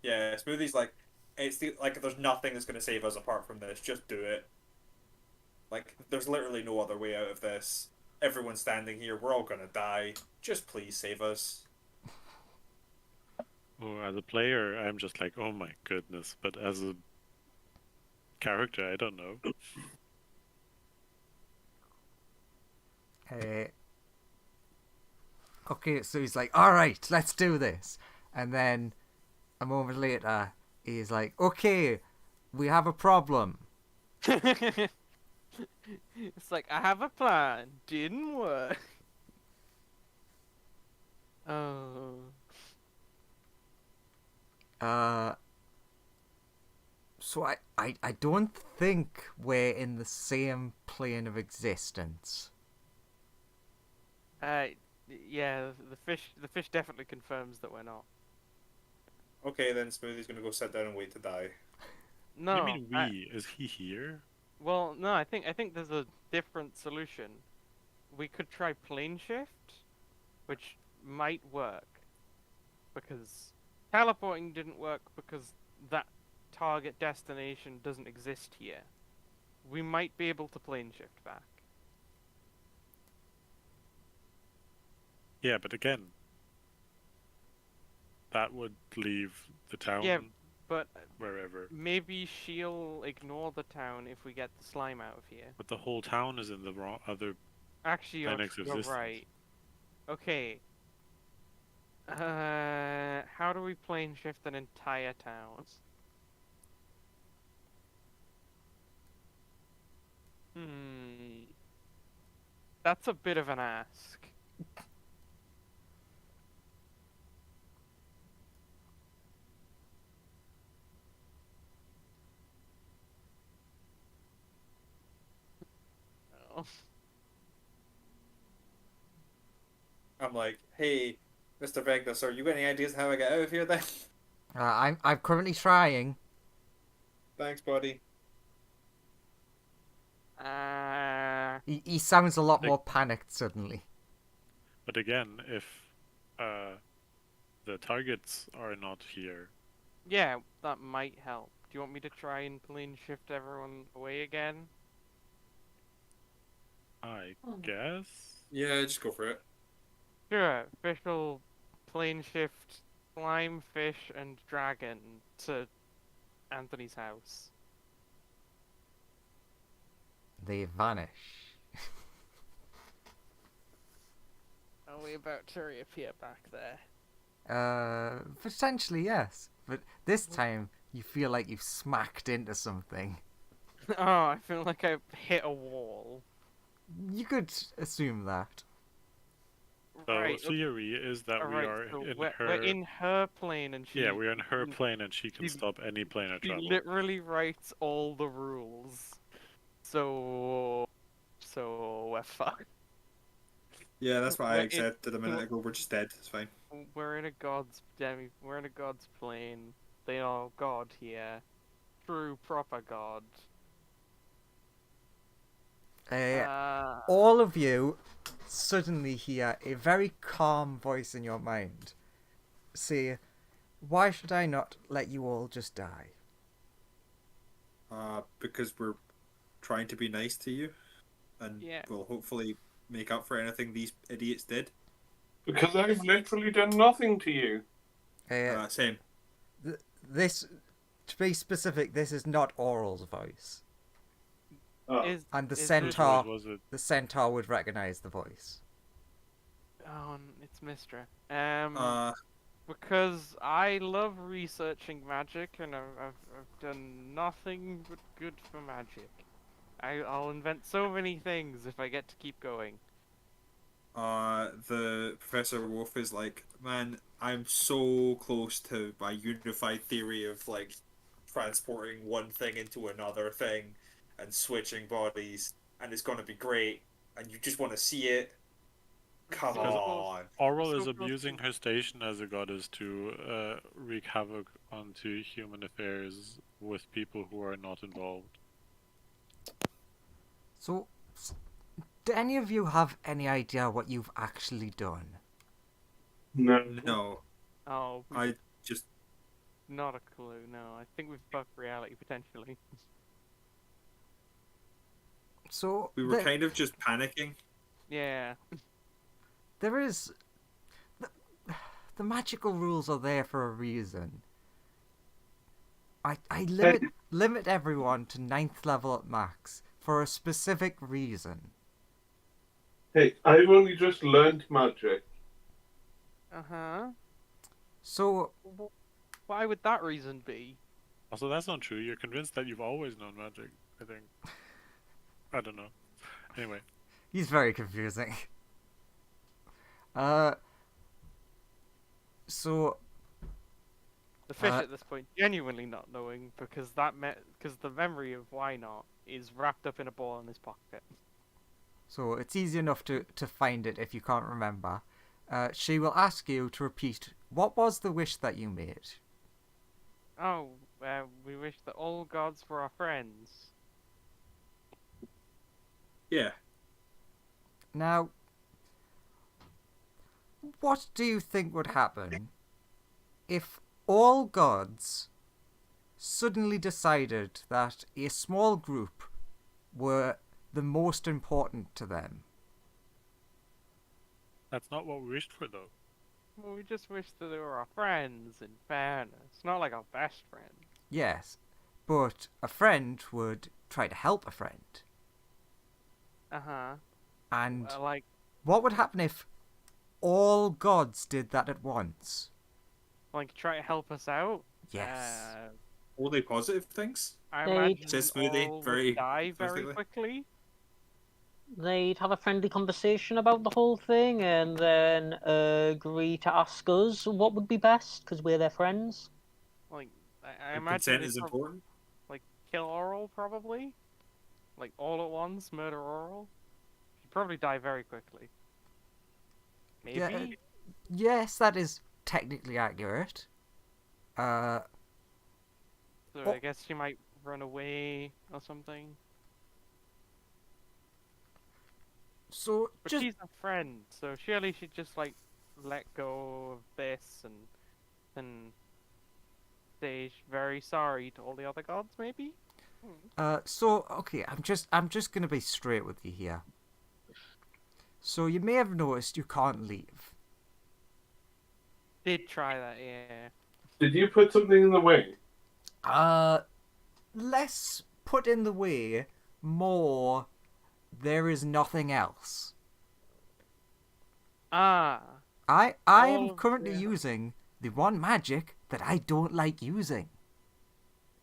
Yeah, Smoothie's like, like there's nothing that's gonna save us apart from this. Just do it. Like, there's literally no other way out of this. Everyone's standing here. We're all gonna die. Just please save us. Oh, as a player, I'm just like, oh my goodness. But as a character, I don't know. Okay, so he's like, alright, let's do this. And then a moment later, he's like, okay, we have a problem. It's like, I have a plan. Didn't work. Oh. So I don't think we're in the same plane of existence. Yeah, the fish definitely confirms that we're not. Okay, then Smoothie's gonna go sit down and wait to die. No. What do you mean we? Is he here? Well, no, I think there's a different solution. We could try plane shift, which might work, because teleporting didn't work because that target destination doesn't exist here. We might be able to plane shift back. Yeah, but again, that would leave the town Yeah, but wherever. maybe she'll ignore the town if we get the slime out of here. But the whole town is in the wrong other. Actually, you're Linux you're existence. right. Okay. How do we plane shift an entire town? That's a bit of an ask. Oh. I'm like, hey, Mr. Vegas, are you got any ideas how I get out of here then? I'm currently trying. Thanks, buddy. He sounds a lot Like- more panicked suddenly. But again, if the targets are not here, Yeah, that might help. Do you want me to try and plane shift everyone away again? I guess. Yeah, just go for it. Sure, fish will plane shift slime, fish, and dragon to Anthony's house. They vanish. Are we about to reappear back there? Potentially yes, but this time you feel like you've smacked into something. Oh, I feel like I've hit a wall. You could assume that. So Right, theory is that we alright, are so in we're her. in her plane and she... Yeah, we're in her she- plane, and she can she- stop any plane of She travel. literally writes all the rules. So we're fucked. Yeah, that's what I We're in- accepted a minute ago. We're just dead. It's fine. We're in a we're in a god's plane. They are god here. True proper god. All of you suddenly hear a very calm voice in your mind say, "Why should I not let you all just die?" Because we're trying to be nice to you, and Yeah. we'll hopefully make up for anything these idiots did. Because I've literally done nothing to you. Same. This, to be specific, this is not Oral's voice, Oh. and the is centaur, Was it? the centaur would recognize the voice. Oh, it's Mistra. Because I love researching magic, and I've done nothing but good for magic. I'll invent so many things if I get to keep going. The Professor Wolf is like, man, I'm so close to my unified theory of like transporting one thing into another thing and switching bodies, and it's gonna be great, and you just want to see it. Come Because on. Oral So is close abusing to- her station as a goddess to wreak havoc onto human affairs with people who are not involved. So, do any of you have any idea what you've actually done? No. No, Oh, I just not a clue. No, I think we've fucked reality potentially. So we were kind of just panicking. Yeah. there is the magical rules are there for a reason. I limit everyone to 9th level at max for a specific reason. Hey, I've only just learned magic. Uh-huh. So Why would that reason be? Also, that's not true. You're convinced that you've always known magic, I think. I don't know. Anyway. he's very confusing. So The fish Uh, at this point genuinely not knowing because because the memory of why not is wrapped up in a ball in his pocket. So it's easy enough to find it if you can't remember. She will ask you to repeat, what was the wish that you made? Oh, we wish that all gods were our friends. Yeah. Now, what do you think would happen if all gods suddenly decided that a small group were the most important to them. That's not what we wished for, though. Well, we just wish that they were our friends, in fairness. Not like our best friend. Yes, but a friend would try to help a friend. Uh-huh. And Like, what would happen if all gods did that at once? try to help us out? Yes. Only positive things? I They- imagine Says Smoothie, all would very die very specifically. quickly. They'd have a friendly conversation about the whole thing and then agree to ask us what would be best because we're their friends. Like, I And imagine consent they'd is important. kill Oral, probably? Like, all at once, murder Oral? He'd probably die very quickly. Maybe? Yeah, yes, that is technically accurate. So Oh. I guess she might run away or something. So But just she's a friend, so surely she'd just, let go of this and say very sorry to all the other gods, maybe? okay, I'm just gonna be straight with you here. So you may have noticed you can't leave. Did try that, yeah. Did you put something in the way? Less put in the way, more there is nothing else. Ah, I am Oh, currently yeah. using the one magic that I don't like using.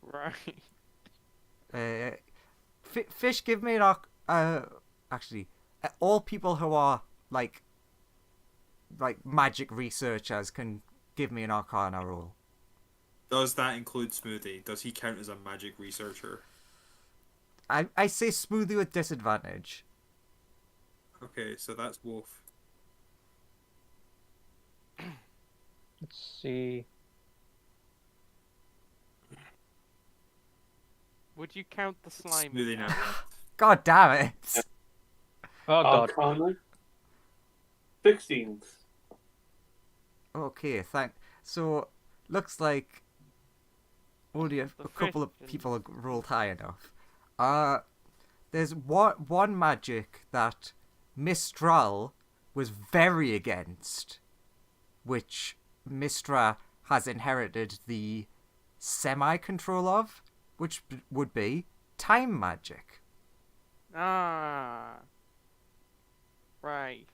right. Fish, give me an actually, all people who are like magic researchers can give me an Arcana roll. Does that include Smoothie? Does he count as a magic researcher? I say Smoothie with disadvantage. Okay, so that's Wolf. Let's see. Would you count the slime? Smoothie now. God damn it! Oh god. Arcana? 16. Okay, So, looks like only a The couple of fish people have rolled high enough. There's one magic that Mistral was very against, which Mistra has inherited the semi-control of, which would be time magic. Ah. Right.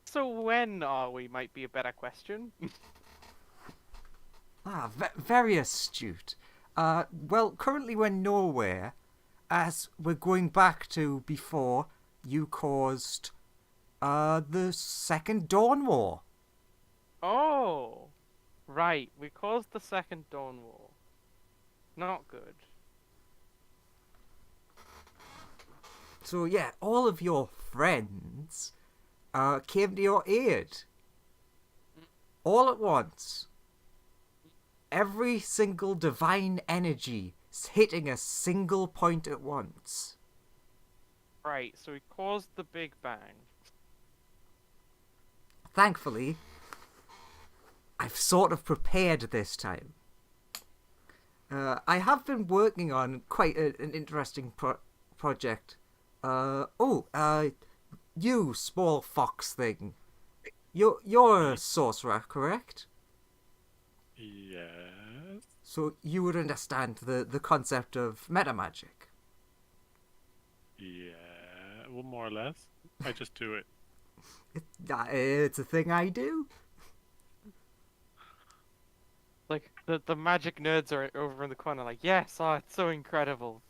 So when are we might be a better question. Very astute. Well, currently we're nowhere, as we're going back to before you caused, the Second Dawn War. Oh. Right, we caused the second Dawn War. Not good. So yeah, all of your friends, came to your aid. All at once. Every single divine energy is hitting a single point at once. Right, so we caused the Big Bang. Thankfully, I've sort of prepared this time. I have been working on quite an interesting project. You small fox thing. You're a sorcerer, correct? Yes. So you would understand the concept of meta magic. Yeah. Well, more or less. I just do it. It's a thing I do. Like, the magic nerds are over in the corner like, yes, oh, it's so incredible.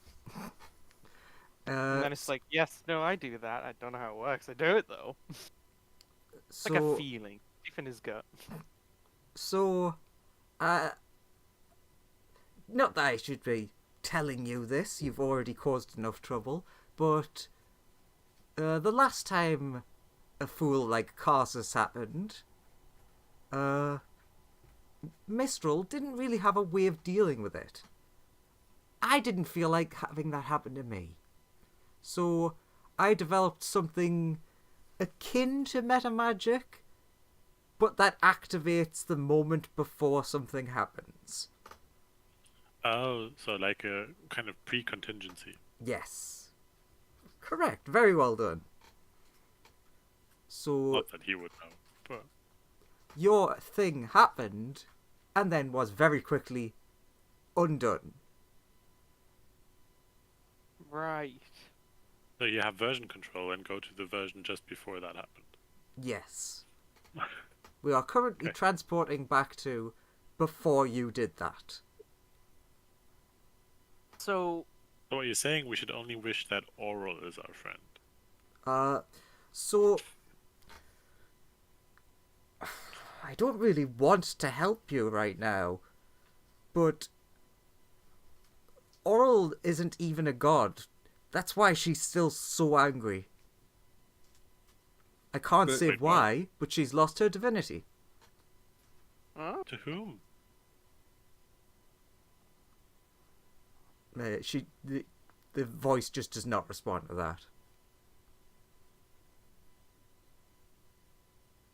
And then it's like, yes, no, I do that. I don't know how it works. I do it, though. It's like a feeling. Deep in his gut. So, not that I should be telling you this, you've already caused enough trouble, but the last time a fool like Carsus happened, Mistral didn't really have a way of dealing with it. I didn't feel like having that happen to me. So, I developed something akin to meta magic, but that activates the moment before something happens. Oh, so like a kind of pre-contingency. Yes. Correct. Very well done. So Not that he would know, but your thing happened and then was very quickly undone. Right. so you have version control and go to the version just before that happened. Yes. We are currently Okay. transporting back to before you did that. So, So what you're saying, we should only wish that Oral is our friend. So I don't really want to help you right now, but Oral isn't even a god. That's why she's still so angry. I can't say Wait, what? why, but she's lost her divinity. huh? To whom? The voice just does not respond to that.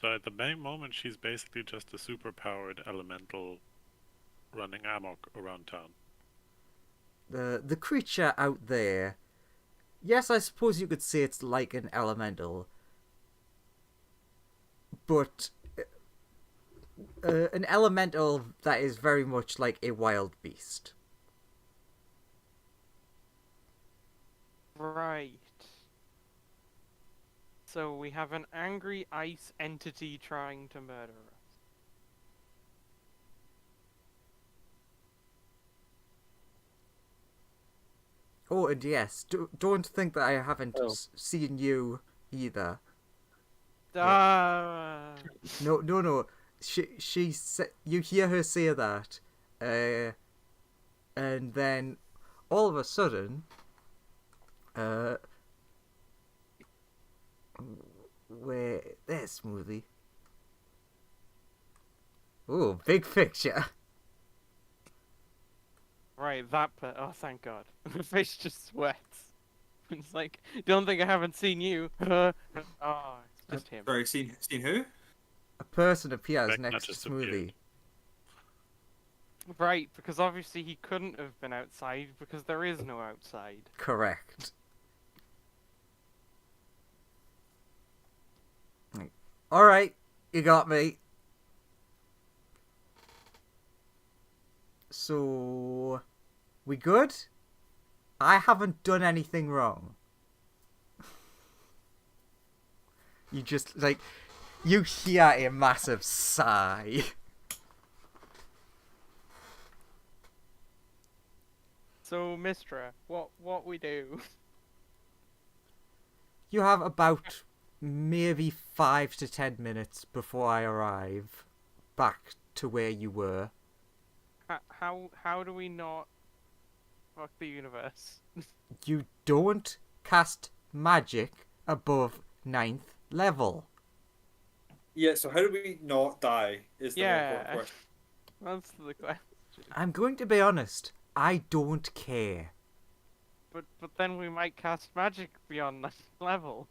So at the main moment, she's basically just a superpowered elemental running amok around town. The creature out there, yes, I suppose you could say it's like an elemental, but an elemental that is very much like a wild beast. Right. So we have an angry ice entity trying to murder us. Oh, and yes, don't think that I haven't Oh. seen you either. Ah. No. You hear her say that, and then all of a sudden, there's Smoothie. Oh, big picture. Right, oh, thank God. The face just sweats. It's like, don't think I haven't seen you. Oh, it's just him. Sorry, seen who? A person appears Like, not next to just Smoothie. appeared. Right, because obviously he couldn't have been outside because there is no outside. Correct. Alright, you got me. So, we good? I haven't done anything wrong. You just, like, you hear a massive sigh. So, Mistra, what we do? You have about maybe 5 to 10 minutes before I arrive back to where you were. How do we not fuck the universe? You don't cast magic above 9th level. Yeah, so how do we not die is the more Yeah. important question. That's the question. I'm going to be honest, I don't care. But then we might cast magic beyond that level.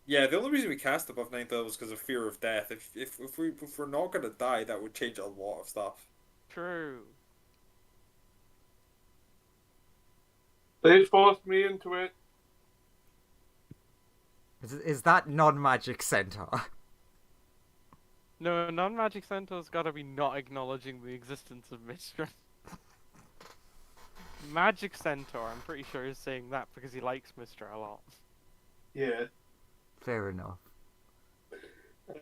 Yeah, the only reason we cast above 9th level is because of fear of death. If we're not gonna die, that would change a lot of stuff. True. They forced me into it. Is that non-magic centaur? No, non-magic centaur's gotta be not acknowledging the existence of Mistra. Magic centaur, I'm pretty sure is saying that because he likes Mistra a lot. Yeah. Fair enough.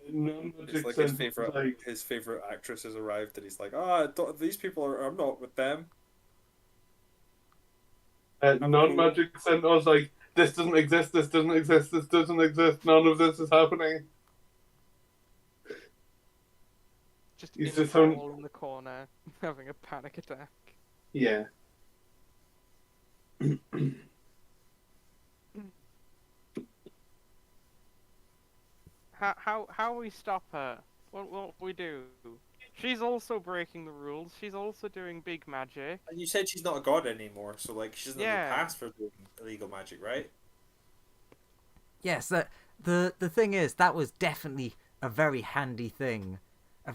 It's like his favorite actress has arrived, and he's like, these people I'm not with them. Non-magic centaur's like, this doesn't exist, this doesn't exist, this doesn't exist, none of this is happening. Just He's in just having- in the corner, having a panic attack. Yeah. How we stop her? What we do? She's also breaking the rules. She's also doing big magic. And you said she's not a god anymore, so like she doesn't have Yeah. a pass for doing illegal magic, right? Yes, The thing is, that was definitely a very handy thing.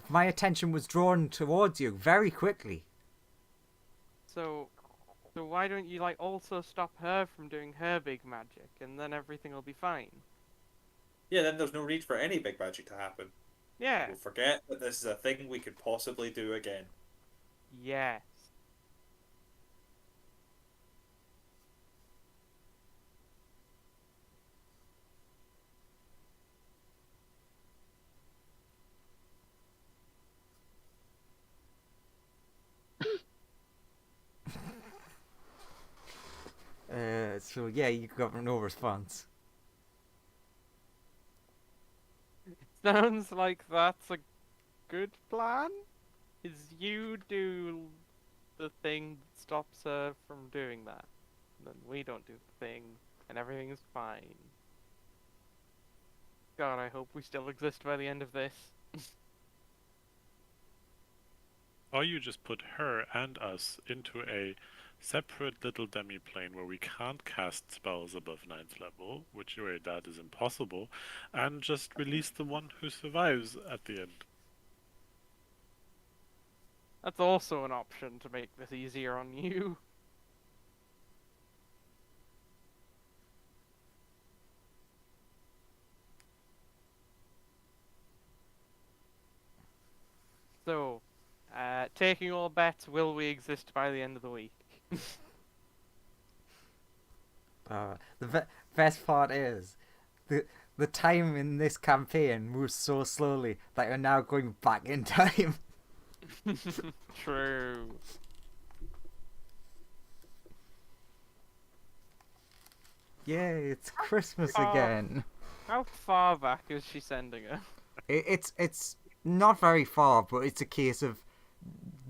My attention was drawn towards you very quickly. So why don't you like also stop her from doing her big magic, and then everything will be fine? Yeah, then there's no need for any big magic to happen. Yeah. We'll forget that this is a thing we could possibly do again. Yes. So yeah, you got no response. Sounds like that's a good plan. Is you do the thing that stops her from doing that, then we don't do the thing, and everything's fine. God, I hope we still exist by the end of this. Or you just put her and us into a separate little demi-plane where we can't cast spells above 9th level, which way that is impossible, and just release the one who survives at the end. That's also an option to make this easier on you. So, taking all bets, will we exist by the end of the week? The best part is, the time in this campaign moves so slowly that you're now going back in time. True. Yay, it's Christmas Oh. again. How far back is she sending her? It's not very far, but it's a case of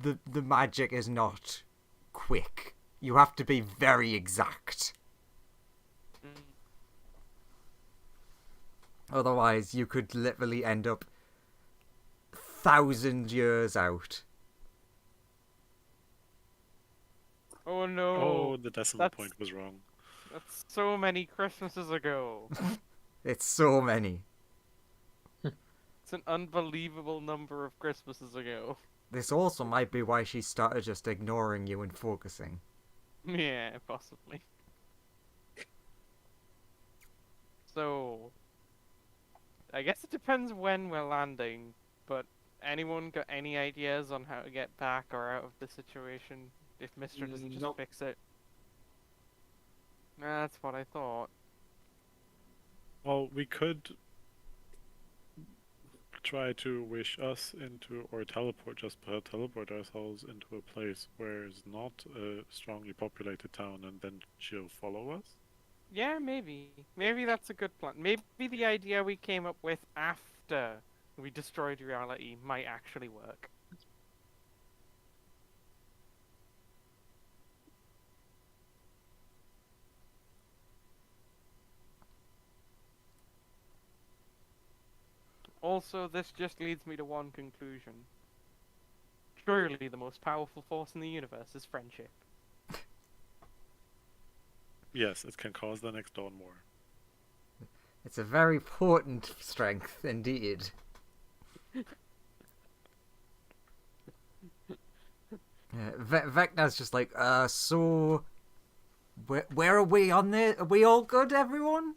the magic is not quick. You have to be very exact. Otherwise, you could literally end up 1,000 years out. Oh no. Oh, the decimal That's- point was wrong. That's so many Christmases ago. It's so many. It's an unbelievable number of Christmases ago. This also might be why she started just ignoring you and focusing. Yeah, possibly. So, I guess it depends when we're landing, but anyone got any ideas on how to get back or out of the situation if Mister doesn't just Nope. fix it? That's what I thought. Well, we could try to wish us into, or teleport ourselves into a place where it's not a strongly populated town, and then she'll follow us. Yeah, maybe. Maybe that's a good plan. Maybe the idea we came up with after we destroyed reality might actually work. Also, this just leads me to one conclusion. Surely the most powerful force in the universe is friendship. Yes, it can cause the next dawn more. It's a very potent strength indeed. Vecna's just like, so where are we on this? Are we all good, everyone?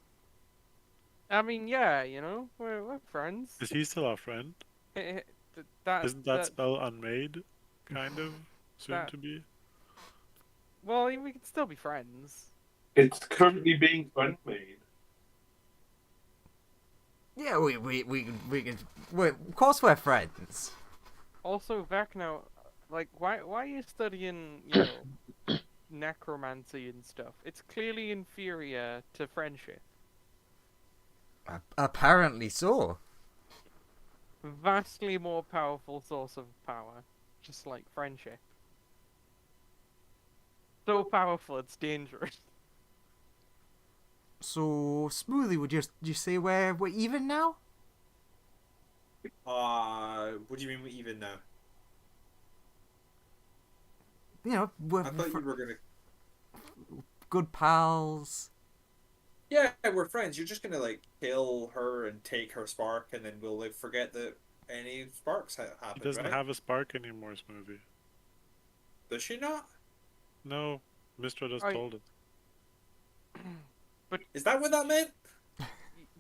I mean, yeah, you know, we're friends. Is he still our friend? Isn't that that spell unmade? Kind of? Soon that- to be? well, we can still be friends. It's currently being friend-made. Yeah, we can. Of course, we're friends. Also, Vecna, like, why are you studying, you know, necromancy and stuff? It's clearly inferior to friendship. Apparently so. Vastly more powerful source of power, just like friendship. So powerful, it's dangerous. So, Smoothie, would you say we're even now? What do you mean even now? You know, we're I thought you were gonna. good pals. Yeah, we're friends. You're just gonna like kill her and take her spark, and then we'll like forget that any sparks He happened, doesn't right? have a spark anymore, Smoothie. Does she not? No, Mistra just I- told it. Is that what that meant?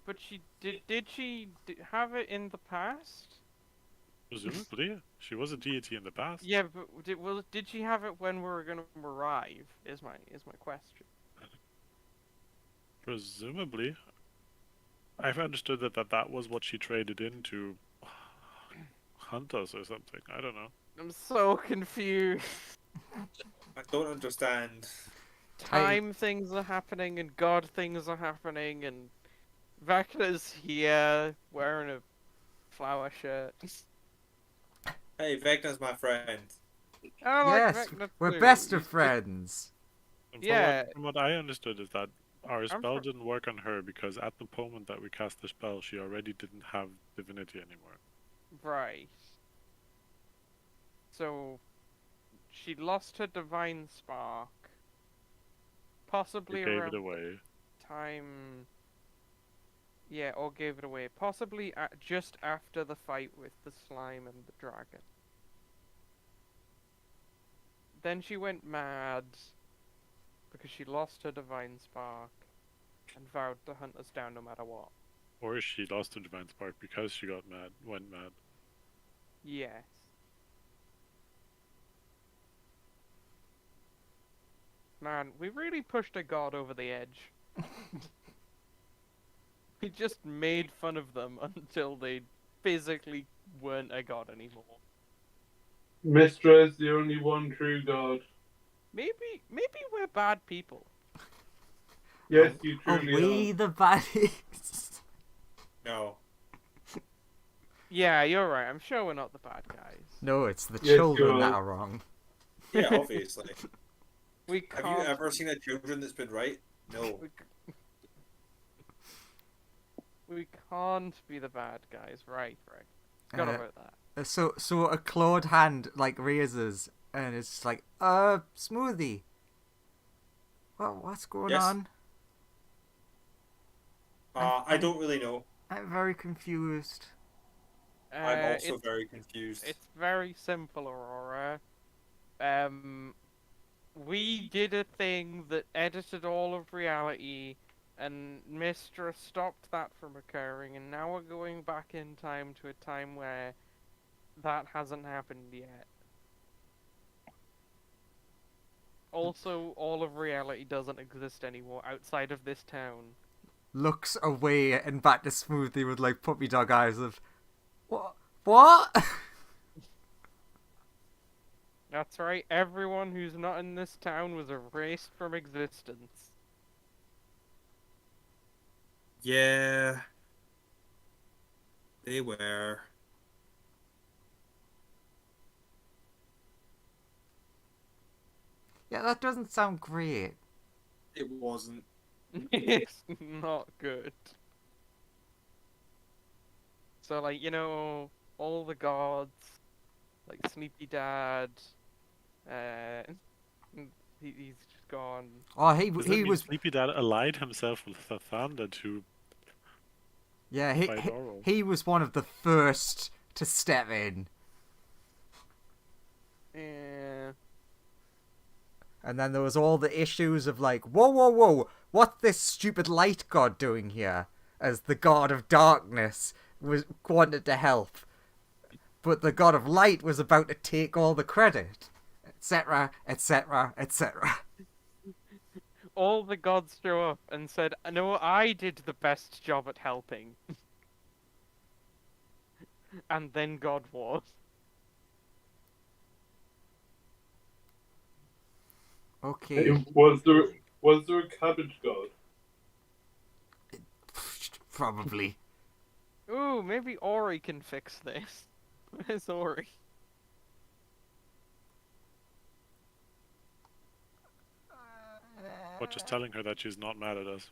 But she did she have it in the past? Presumably, she was a deity in the past. Yeah, but did she have it when we were gonna arrive? Is my question. Presumably. I've understood that was what she traded in to hunt us or something. I don't know. I'm so confused. I don't understand. Time things are happening and God things are happening and Vecna's here wearing a flower shirt. Hey, Vecna's my friend. I like Yes, Vecna we're too. best of He's just- friends. And Yeah. From what I understood is that our spell fr- didn't work on her because at the moment that we cast the spell, she already didn't have divinity anymore. Right. So she lost her divine spark. Possibly We gave around it away. time. Yeah, or gave it away. Possibly just after the fight with the slime and the dragon. Then she went mad because she lost her divine spark and vowed to hunt us down no matter what. Or she lost her divine spark because she went mad. Yes. Man, we really pushed a god over the edge. We just made fun of them until they physically weren't a god anymore. Mistra is the only one true god. Maybe we're bad people. Yes, you truly Are we the baddies? No. Yeah, you're right. I'm sure we're not the bad guys. No, it's the Yes, children you that are. are wrong. Yeah, obviously. We can't. Have you ever seen a children that's been right? No. We can't be the bad guys. Right. Forgot Uh, about that. So a clawed hand like raises, and it's just like, Smoothie. What's going Yes. on? I don't really know. I'm very confused. I'm also It's very confused. It's very simple, Aurora. We did a thing that edited all of reality, and Mistra stopped that from occurring, and now we're going back in time to a time where that hasn't happened yet. Also, all of reality doesn't exist anymore outside of this town. Looks away and back to Smoothie with like puppy dog eyes of, what? That's right, everyone who's not in this town was erased from existence. Yeah. They were. Yeah, that doesn't sound great. It wasn't. It's not good. So, like, all the gods, like Sleepy Dad, he's just gone. Oh, Does that he mean was Sleepy Dad allied himself with the Thunder to yeah fight Oral? he was one of the first to step in, Yeah. and then there was all the issues of like, whoa, what's this stupid light god doing here? As the god of darkness wanted to help, but the god of light was about to take all the credit, etc., etc., etc. All the gods show up and said, "No, I did the best job at helping." And then God was. Okay. Was there a cabbage god? Probably. Ooh, maybe Ori can fix this. Where's Ori? What, just telling her that she's not mad at us?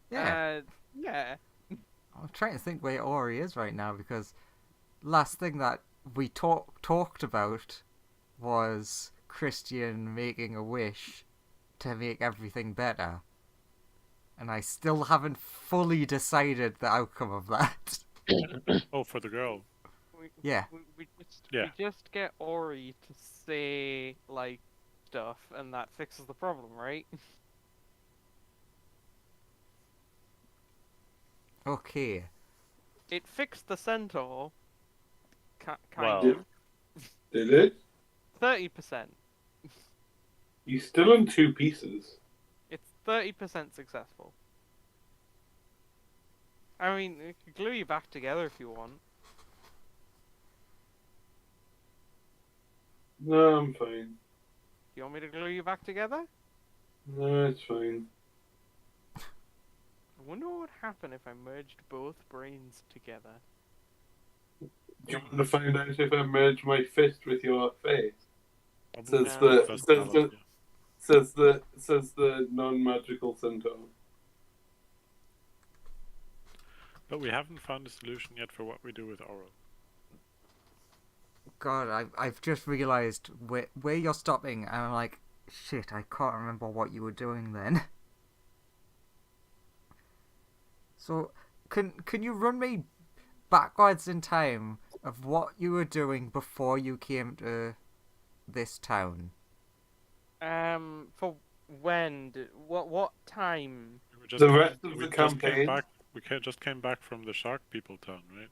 Yeah. Yeah. I'm trying to think where Ori is right now because last thing that we talked about was Christian making a wish to make everything better. and I still haven't fully decided the outcome of that. Oh, for the girl. Yeah. We just get Ori to say like stuff, and that fixes the problem, right? Okay. It fixed the centaur. Kind Well. of. Did it? 30%. He's still in two pieces. It's 30% successful. I mean, it could glue you back together if you want. No, I'm fine. You want me to glue you back together? No, it's fine. I wonder what would happen if I merged both brains together. Do you want to find out if I merge my fist with your face? Probably Says No. says the non-magical centaur. But we haven't found a solution yet for what we do with Oral. God, I've just realised where you're stopping, and I'm like, shit, I can't remember what you were doing then. So, can you run me backwards in time of what you were doing before you came to this town? For when? What time? We were just The rest of we the just campaign. just came back from the Shark People town, right?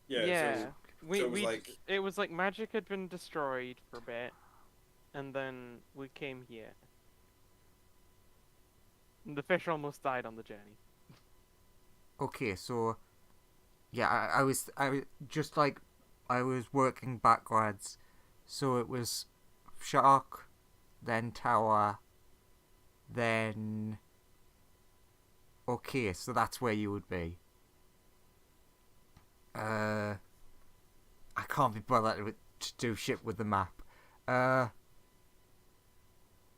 Yeah. So it was like it was like magic had been destroyed for a bit, and then we came here. And the fish almost died on the journey. Okay, so yeah, I was just like I was working backwards, so it was shark, then tower, then okay, so that's where you would be. I can't be bothered to do shit with the map.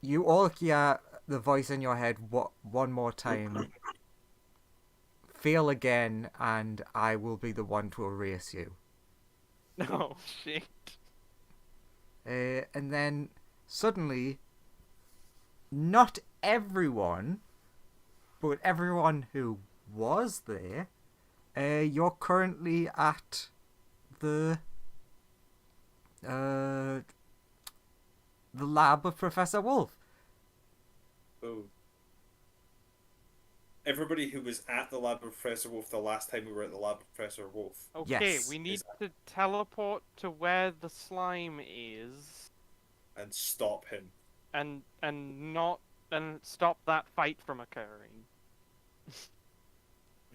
You all hear the voice in your head one more time. Fail again, and I will be the one to erase you. Oh shit. And then suddenly, not everyone, but everyone who was there, you're currently at the lab of Professor Wolf. oh. Everybody who was at the lab of Professor Wolf the last time we were at the lab of Professor Wolf. Okay, Yes. we need to teleport to where the slime is, And stop him. and stop that fight from occurring.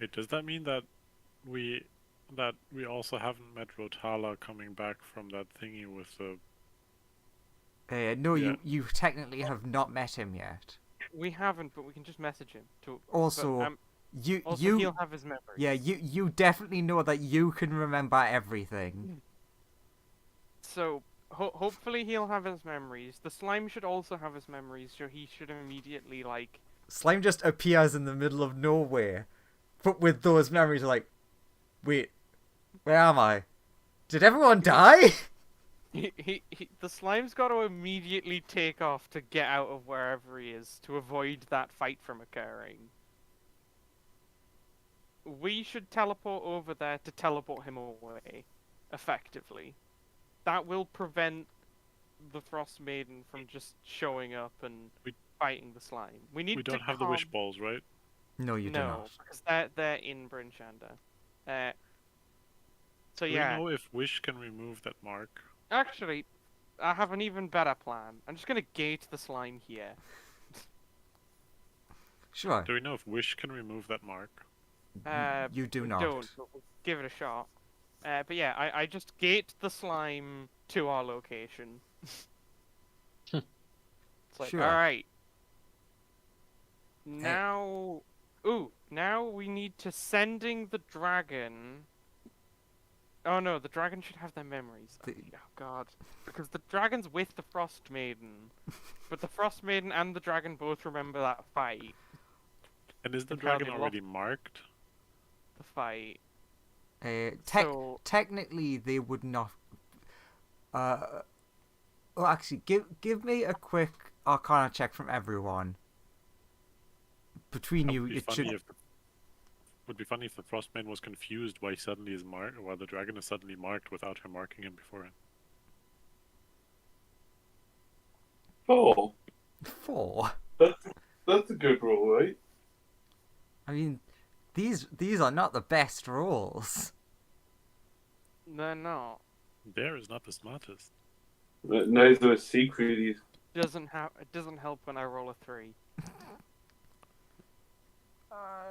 Wait, does that mean that we also haven't met Rotala coming back from that thingy with the... No, Yeah. you technically have not met him yet. We haven't, but we can just message him. Also, but, you he'll have his memories. yeah, you definitely know that you can remember everything. So hopefully he'll have his memories. The slime should also have his memories, so he should immediately like. Slime just appears in the middle of nowhere, but with those memories, like, wait, where am I? Did everyone die? The slime's got to immediately take off to get out of wherever he is to avoid that fight from occurring. We should teleport over there to teleport him away, effectively. That will prevent the Frost Maiden from just showing up and fighting the slime. We need We to don't have the wish balls, right? No, you do No, not. because they're in Bryn Shander. So Do yeah. we know if wish can remove that mark? Actually, I have an even better plan. I'm just gonna gate the slime here. Sure. Do we know if wish can remove that mark? You do we not. Don't, but we'll give it a shot. But yeah, I just gate the slime to our location. It's like, Sure. alright. Now... now we need to sending the dragon... Oh no, the dragon should have their memories. Oh god. Because the dragon's with the Frost Maiden. But the Frost Maiden and the dragon both remember that fight. And is the And how dragon they already marked? The fight. So... technically, they would not. Well, actually, give me a quick Arcana check from everyone. between That you, would be it funny should. if would be funny if the Frostman was confused why he suddenly is marked, why the dragon is suddenly marked without her marking him beforehand. 4. 4. That's a good roll, right? I mean, these are not the best rolls. They're not. Bear is not the smartest. Neither is Secret. It doesn't help when I roll a 3.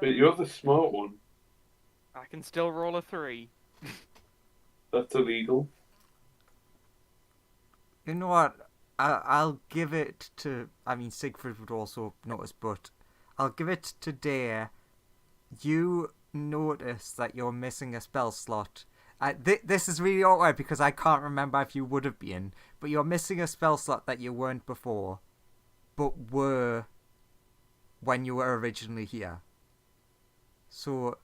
But you're the smart one. I can still roll a 3. That's illegal. You know what? I'll give it to. I mean, Siegfried would also notice, but I'll give it to Dare. You notice that you're missing a spell slot. This is really awkward because I can't remember if you would have been, but you're missing a spell slot that you weren't before, but were when you were originally here. So,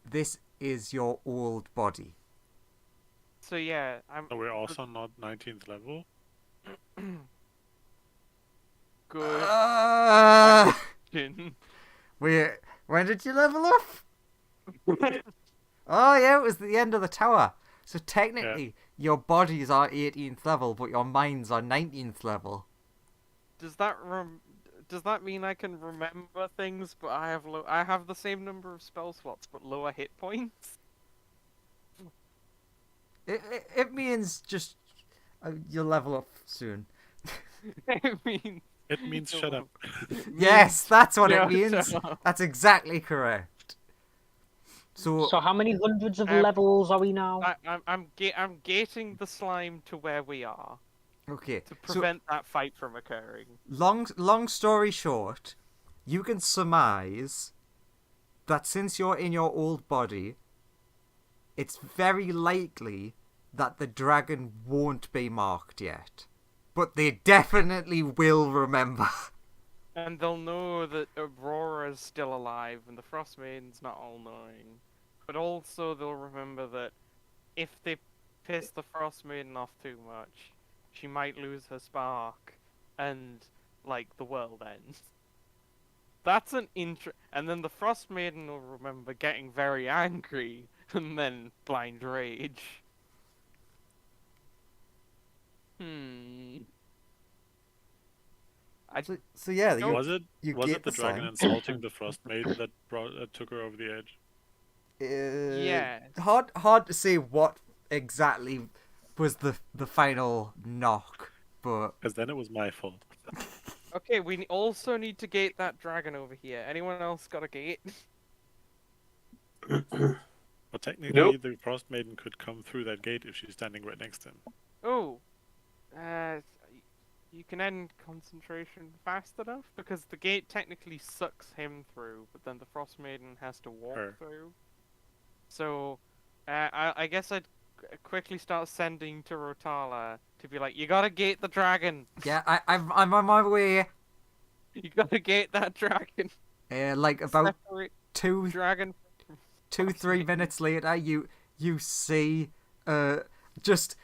this is your old body. So yeah, I'm So we're also not 19th level. good. Wait, when did you level up? Oh yeah, it was the end of the tower. So technically, your bodies are 18th level, but your minds are 19th level. Does that mean I can remember things, but I have the same number of spell slots but lower hit points? It means just you'll level up soon. I mean, It means shut up. Yes, that's what Yeah, it means. shut up. That's exactly correct. So So how many hundreds of Um, levels are we now? I'm gating the slime to where we are okay, to so prevent that fight from occurring. long story short, you can surmise that since you're in your old body, it's very likely that the dragon won't be marked yet. But they definitely will remember. And they'll know that Aurora's still alive and the Frost Maiden's not all knowing. But also they'll remember that if they piss the Frost Maiden off too much, she might lose her spark and, like, the world ends. That's an and then the Frost Maiden will remember getting very angry and then blind rage. So yeah, No. Was it you was get it the the dragon slime. insulting the frost maiden that took her over the edge? Yeah. Hard to say what exactly was the final knock, but Because then it was my fault. Okay, we also need to gate that dragon over here. Anyone else got a gate? But technically, Nope. the frost maiden could come through that gate if she's standing right next to him. Oh, you can end concentration fast enough because the gate technically sucks him through, but then the Frost Maiden has to walk Her. through. So, I guess I'd quickly start sending to Rotala to be like, you gotta gate the dragon. yeah, I'm on my way. You gotta gate that dragon. Like about Separate two, dragon. 3 minutes later, you see just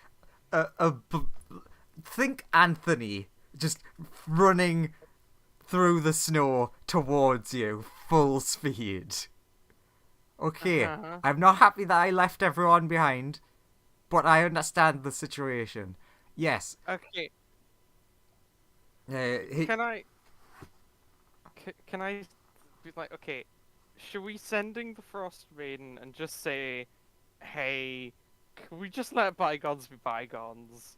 think Anthony just running through the snow towards you, full speed. Okay, Uh-huh. I'm not happy that I left everyone behind, but I understand the situation. Yes, Okay. he, Can I be like, okay, should we sending the Frost Maiden and just say, hey, can we just let bygones be bygones?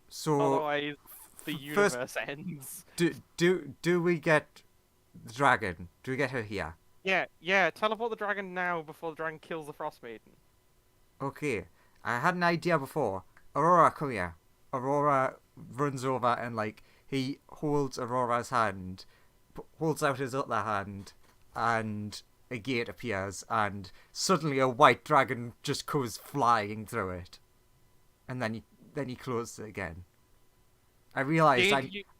so Otherwise, the first, universe ends. do we get the dragon? Do we get her here? Yeah, teleport the dragon now before the dragon kills the Frost Maiden. Okay, I had an idea before. Aurora, come here. Aurora runs over and like he holds Aurora's hand, holds out his other hand, and a gate appears, and suddenly a white dragon just goes flying through it, and then he closes it again. I realised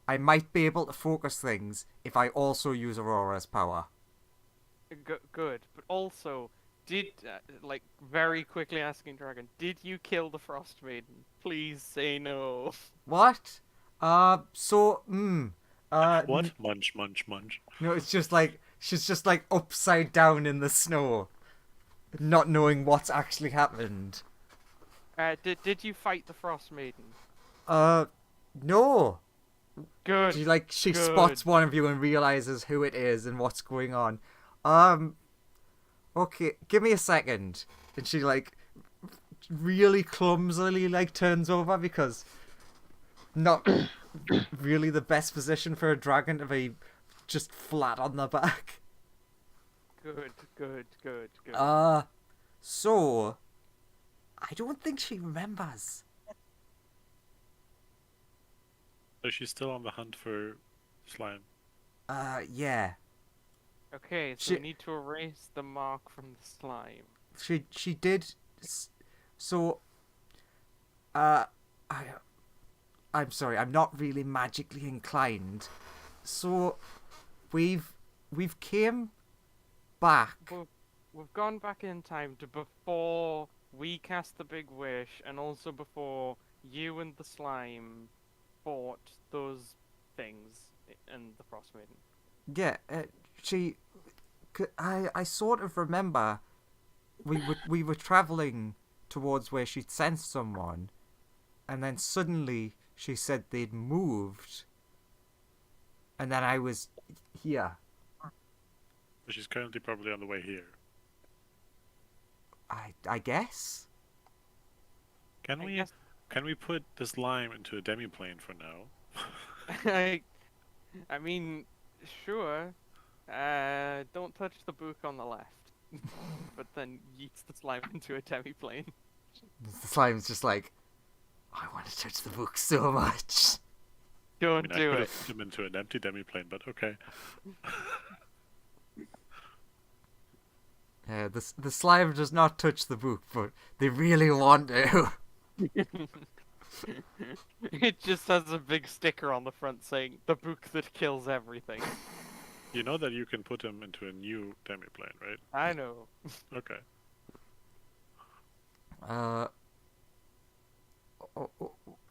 I might be able to focus things if I also use Aurora's power. Good, but also, like, very quickly asking Dragon, did you kill the Frost Maiden? Please say no. What? What? Munch, munch, munch. No, it's just like she's just like upside down in the snow, not knowing what's actually happened. Did you fight the Frost Maiden? No. Good. She Good. spots one of you and realizes who it is and what's going on. Okay, give me a second. And she like really clumsily like turns over because not really the best position for a dragon to be just flat on the back. Good. So I don't think she remembers. So she's still on the hunt for slime. Yeah. Okay, so we need to erase the mark from the slime. She did. So, I'm sorry, I'm not really magically inclined. So, we've came back. We've gone back in time to before we cast the big wish, and also before you and the slime fought those things and the Frost Maiden. Yeah, I sort of remember we were traveling towards where she'd sensed someone, and then suddenly she said they'd moved, and then I was here. She's currently probably on the way here. I guess. Can we put this lime into a demiplane for now? I mean, sure. Don't touch the book on the left. But then yeets the slime into a demiplane. The slime's just like, I want to touch the book so much. Don't I do could it. have put him into an empty demiplane, but okay. The slime does not touch the book, but they really want to. It just has a big sticker on the front saying, "The book that kills everything." You know that you can put him into a new demiplane, right? I know. Okay.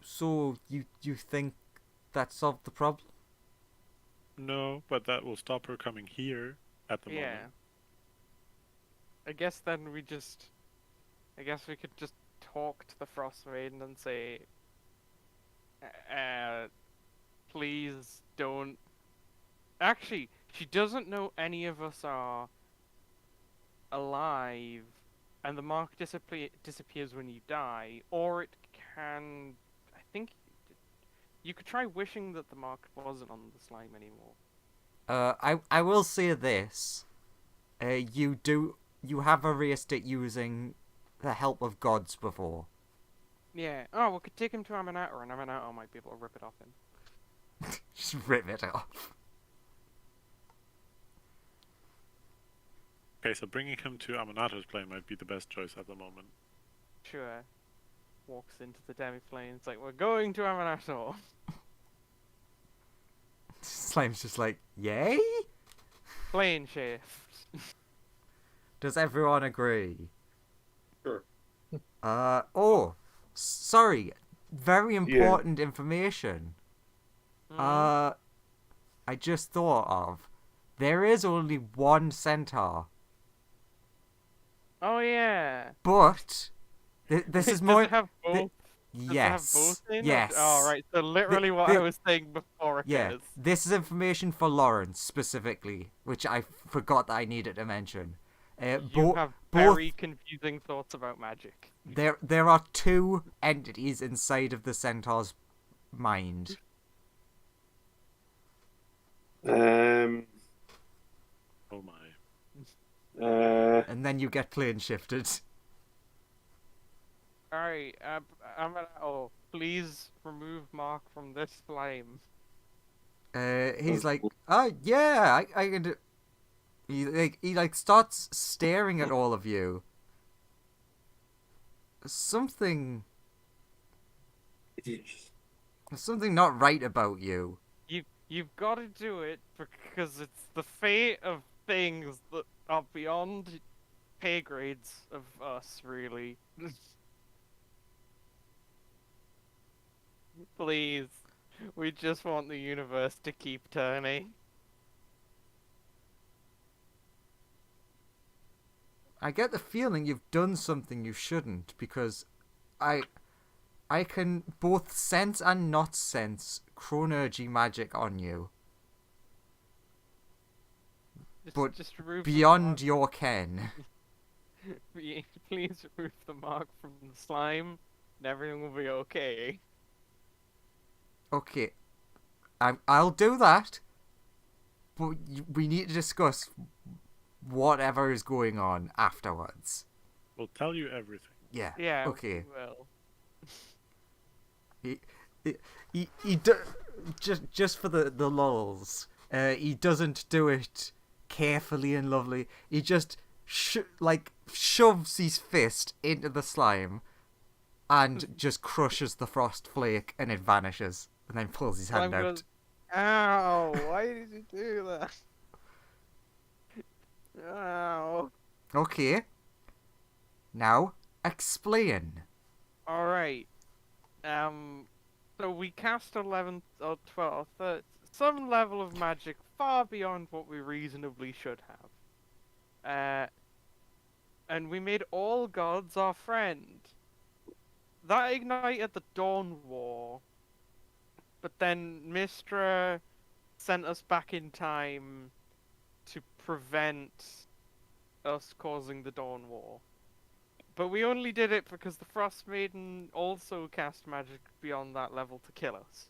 So you think that solved the problem? No, but that will stop her coming here at the Yeah. moment. I guess then we could just talk to the Frost Maiden and say, please don't. Actually, she doesn't know any of us are alive, and the mark disappears when you die, or it can. I think you could try wishing that the mark wasn't on the slime anymore. I will say this. You have erased it using the help of gods before. Yeah. Oh, we could take him to Aminato, and Aminato might be able to rip it off him. Just rip it off. Okay, so bringing him to Aminato's plane might be the best choice at the moment. Sure. Walks into the demiplane. It's like, we're going to Aminato. Slime's just like, yay? Plane shift. Does everyone agree? Sure. Sorry. Very important information. I just thought of. There is only one centaur. Oh yeah. But this is more. Does it have both? Does it have Yes. both in it? Yes. Oh right. So literally what I was saying before it Yeah. is. This is information for Lawrence specifically, which I forgot that I needed to mention. You have very confusing thoughts about magic. There are two entities inside of the centaur's mind. Oh my. And then you get plane shifted. Alright, please remove Mark from this slime. He's like, oh yeah, I can do. He starts staring at all of you. Something not right about you. You've got to do it because it's the fate of things that are beyond pay grades of us, really. Please. We just want the universe to keep turning. I get the feeling you've done something you shouldn't, because I can both sense and not sense chronergy magic on you, but Just remove beyond the your ken. mark. Please remove the mark from the slime, and everything will be okay. Okay, I'll do that, but we need to discuss whatever is going on afterwards. We'll tell you everything. Yeah. Yeah. Okay. Well. Just for the lulls, he doesn't do it carefully and lovely. He just shoves his fist into the slime and just crushes the frost flake, and it vanishes, and then pulls his hand Slime out. goes, ow! Why did you do that? Ow! Okay. Now explain. All right. So we cast 11th or 12th, some level of magic far beyond what we reasonably should have. And we made all gods our friend. That ignited the Dawn War. But then Mistra sent us back in time to prevent us causing the Dawn War. But we only did it because the Frost Maiden also cast magic beyond that level to kill us.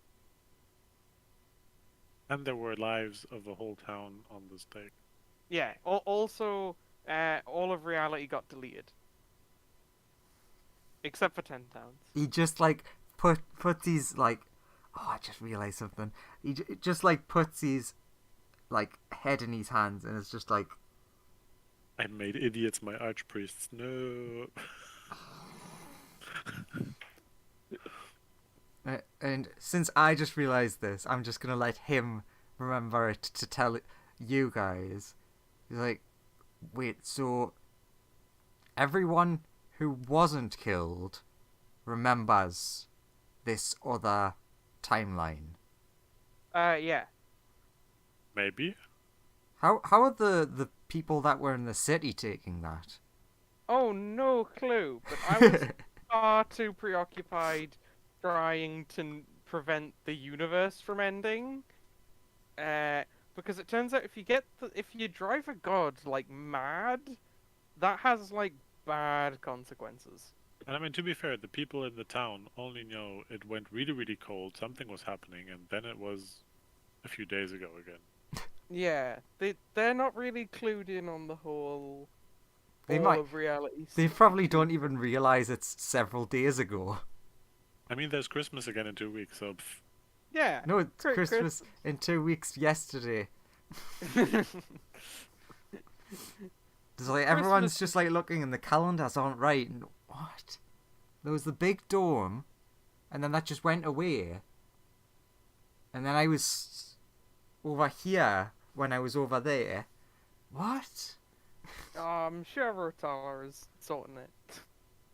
And there were lives of a whole town on the stake. Yeah, also, all of reality got deleted. Except for 10 towns. He just put these oh, I just realized something. He just puts his head in his hands, and it's just like, I made idiots my archpriests. No. and since I just realized this, I'm just gonna let him remember it to tell you guys. He's like, wait, so everyone who wasn't killed remembers this other timeline. Yeah. Maybe. How are the people that were in the city taking that? Oh, no clue. But I was far too preoccupied trying to prevent the universe from ending. Because it turns out if you drive a god mad, that has bad consequences. And I mean, to be fair, the people in the town only know it went really, really cold, something was happening, and then it was a few days ago again. Yeah, they're not really clued in on the whole They all might- of reality. They probably don't even realize it's several days ago. I mean, there's Christmas again in 2 weeks, so Yeah. No, it's Chris- Christmas in 2 weeks yesterday. It's like everyone's just looking and the calendars aren't right, and what? There was the big dome, and then that just went away. And then I was over here when I was over there. What? I'm sure Rotala is sorting it.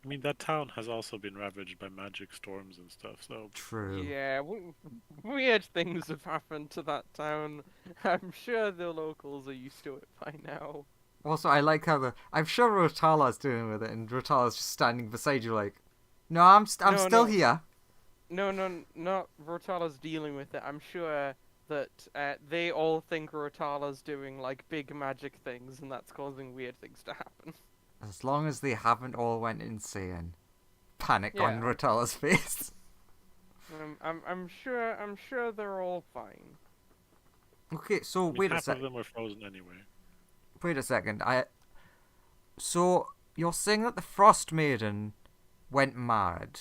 I mean, that town has also been ravaged by magic storms and stuff, so True. Yeah, weird things have happened to that town. I'm sure the locals are used to it by now. Also, I like how I'm sure Rotala's dealing with it, and Rotala's just standing beside you like, no, I'm No, still no. here. No, not Rotala's dealing with it. I'm sure that they all think Rotala's doing big magic things, and that's causing weird things to happen. As long as they haven't all went insane. Panic on Yeah. Rotala's face. I'm sure they're all fine. Okay, so I mean, wait a half of second. them were frozen anyway. Wait a second. So you're saying that the Frost Maiden went mad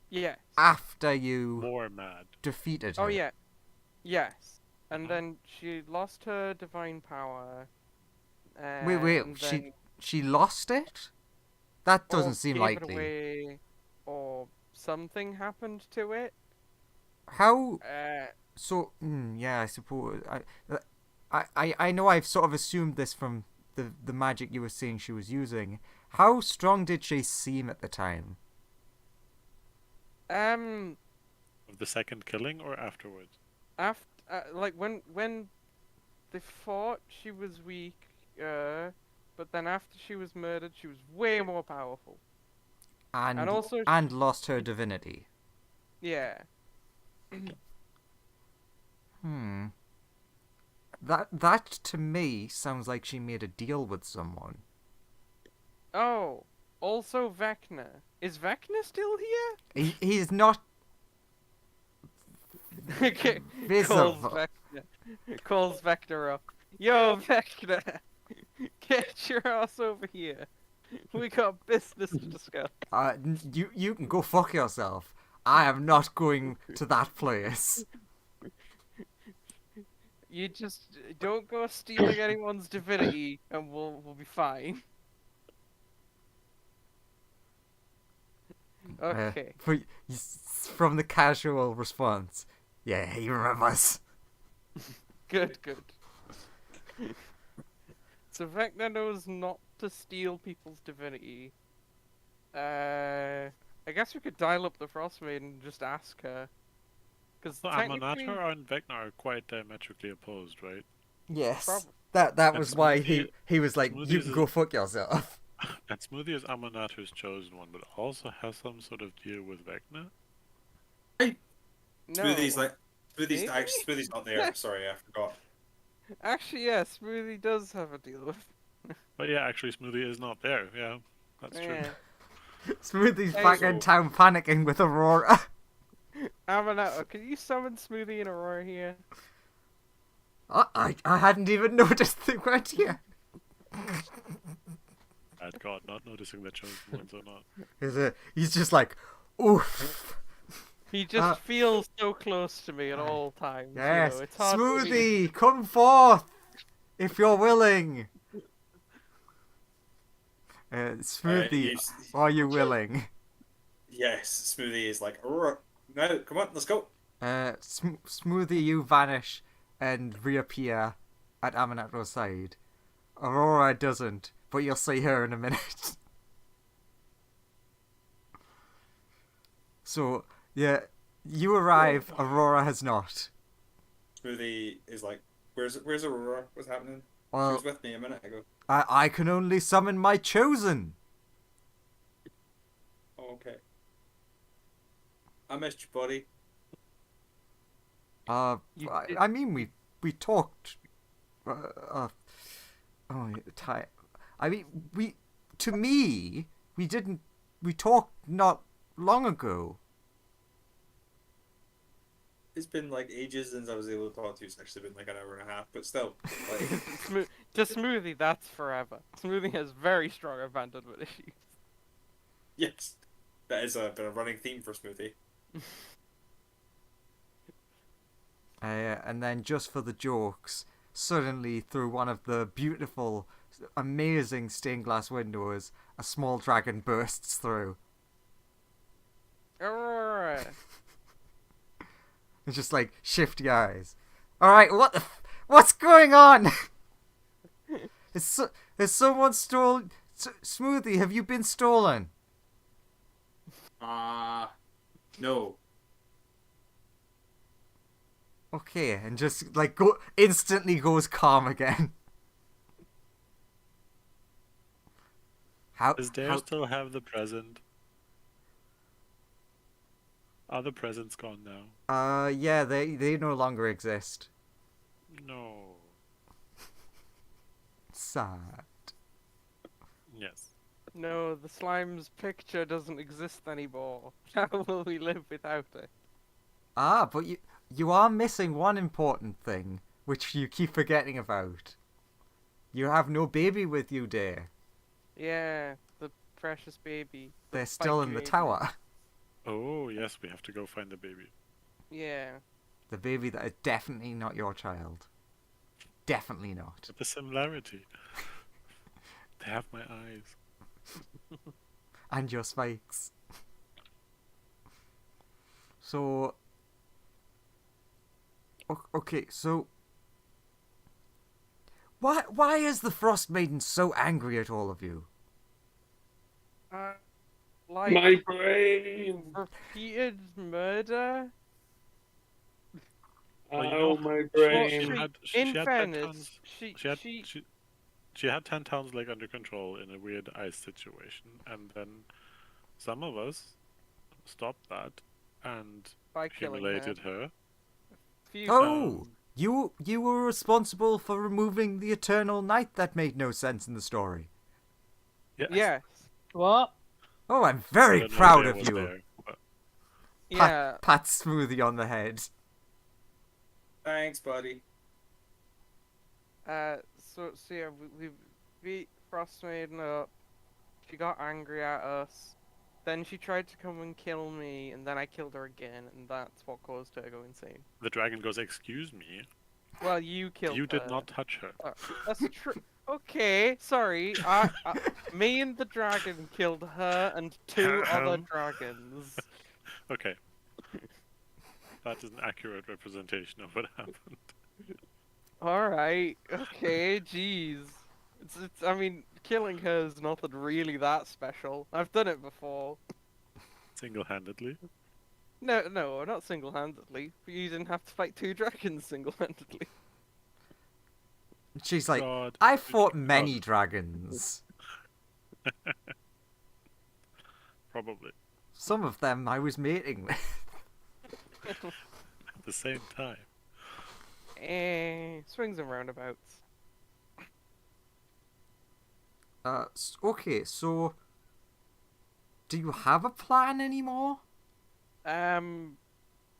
Yeah. after you More mad. defeated her? Oh yeah. Yes. And then she lost her divine power. Wait, and she lost it? That or doesn't seem gave it likely. away, or something happened to it. How? Uh, So, yeah, I suppose. I know I've sort of assumed this from the magic you were saying she was using. How strong did she seem at the time? Of the second killing or afterwards? After, like when they fought, she was weak. But then after she was murdered, she was way more powerful. And also, lost her divinity. yeah. That to me sounds like she made a deal with someone. Oh, also Vecna. Is Vecna still here? He's not Okay. visible. Calls Vecna up. Yo, Vecna, get your ass over here. We got business to discuss. You can go fuck yourself. I am not going to that place. You just don't go stealing anyone's divinity, and we'll be fine. Okay. From the casual response, yeah, he remembers. Good. So Vecna knows not to steal people's divinity. I guess we could dial up the Frostmaiden and just ask her. Because So Amunator and Vecna are quite diametrically opposed, right? Yes. That was why Smoothie- he was like, Smoothie's you can is- go fuck yourself. And Smoothie is Amunator's chosen one, but also has some sort of deal with Vecna? No. Smoothie's Maybe? Smoothie's not there. Sorry, I forgot. Actually, yeah, Smoothie does have a deal with. But yeah, actually Smoothie is not there. Yeah, that's true. Yeah. Smoothie's Hey, back in town panicking with Aurora. Amunator, can you summon Smoothie and Aurora here? I hadn't even noticed they weren't here. Bad God, not noticing the chosen ones or not. He's just like, oof. He just feels so close to me at all times. Yes, You know, it's hard for me to- Smoothie, come forth if you're willing. Smoothie, are you willing? Yes, Smoothie is like, Aurora, no, come on, let's go. Smoothie, you vanish and reappear at Amunator's side. Aurora doesn't, but you'll see her in a minute. So, yeah, you arrive, Aurora has not. Smoothie is like, where's Aurora? What's happening? She Well, was with me a minute ago. I can only summon my chosen. Oh, okay. I missed you, buddy. I mean, we talked. I mean, we talked not long ago. It's been like ages since I was able to talk to you. It's actually been like an hour and a half, but still. Like, To Smoothie, that's forever. Smoothie has very strong abandonment issues. yes, that has been a running theme for Smoothie. And then just for the jokes, suddenly through one of the beautiful, amazing stained glass windows, a small dragon bursts through. Aurora. It's just like shifty eyes. All right, what's going on? Has someone stolen Smoothie? Have you been stolen? No. Okay, and just like instantly goes calm again. Does Dare still have the present? Are the presents gone now? Yeah, they no longer exist. No. Sad. Yes. No, the slime's picture doesn't exist anymore. How will we live without it? But you are missing one important thing, which you keep forgetting about. You have no baby with you, dear. Yeah, the precious baby. They're still in the baby. tower. Oh, yes, we have to go find the baby. Yeah. The baby that is definitely not your child. Definitely not. But the similarity. They have my eyes. And your spikes. So... Okay, so... Why is the Frost Maiden so angry at all of you? My brain! Repeated murder? Well, you Oh, know, my she brain. had in she had 10 fairness, tons. she She had 10 tons like under control in a weird ice situation, and then some of us stopped that and by killing her. humiliated her. Few Oh, you were responsible for removing the eternal night that made no sense in the story. Yes. Yes. What? Oh, I'm I very had no proud idea of it was you. there, but Yeah. Pat Smoothie on the head. Thanks, buddy. So yeah, we beat Frostmaiden up. She got angry at us. Then she tried to come and kill me, and then I killed her again, and that's what caused her to go insane. the dragon goes, "Excuse me, Well, you killed you her. did not touch her." That's true. Okay, sorry. Me and the dragon killed her and two other dragons. Okay. That is an accurate representation of what happened. Alright, okay, jeez. I mean, killing her is nothing really that special. I've done it before. Single-handedly. No, not single-handedly. You didn't have to fight two dragons single-handedly. She's like, God. I fought many dragons. Probably. Some of them I was mating with. At the same time. Swings and roundabouts. Okay, so do you have a plan anymore? Well,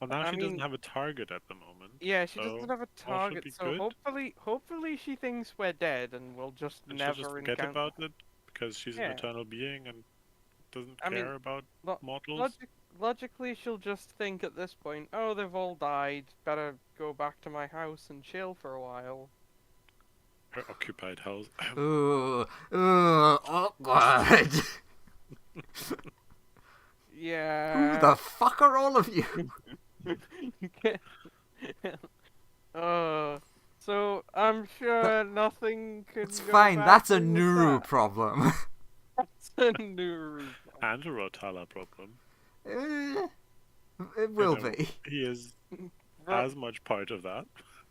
now I she doesn't mean- have a target at the moment. Yeah, she so doesn't have a all should target, be so good. hopefully she thinks we're dead and we'll just And she'll never just forget encounter. about it because she's an Yeah. eternal being and doesn't I mean, care about lo- mortals. Logically, she'll just think at this point, oh, they've all died. Better go back to my house and chill for a while. Her occupied house. Ooh, awkward. Yeah. Who the fuck are all of you? So I'm sure nothing could. It's go fine, that's a badly with Nuru that. problem. That's a Nuru. And a Rotala problem. It will You know, be. He is Ro- as much part of that.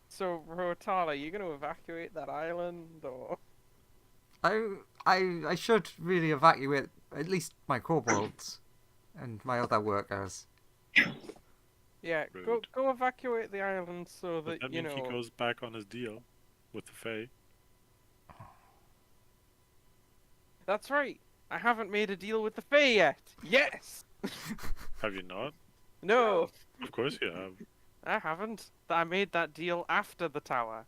So Rotala, you gonna evacuate that island or? I should really evacuate at least my kobolds and my other workers. Yeah, Rude. go evacuate the island so But that that you means know. he goes back on his deal with the Fae. That's right. I haven't made a deal with the Fae yet. Yes. Have you not? No, Of course you have. I haven't. I made that deal after the tower.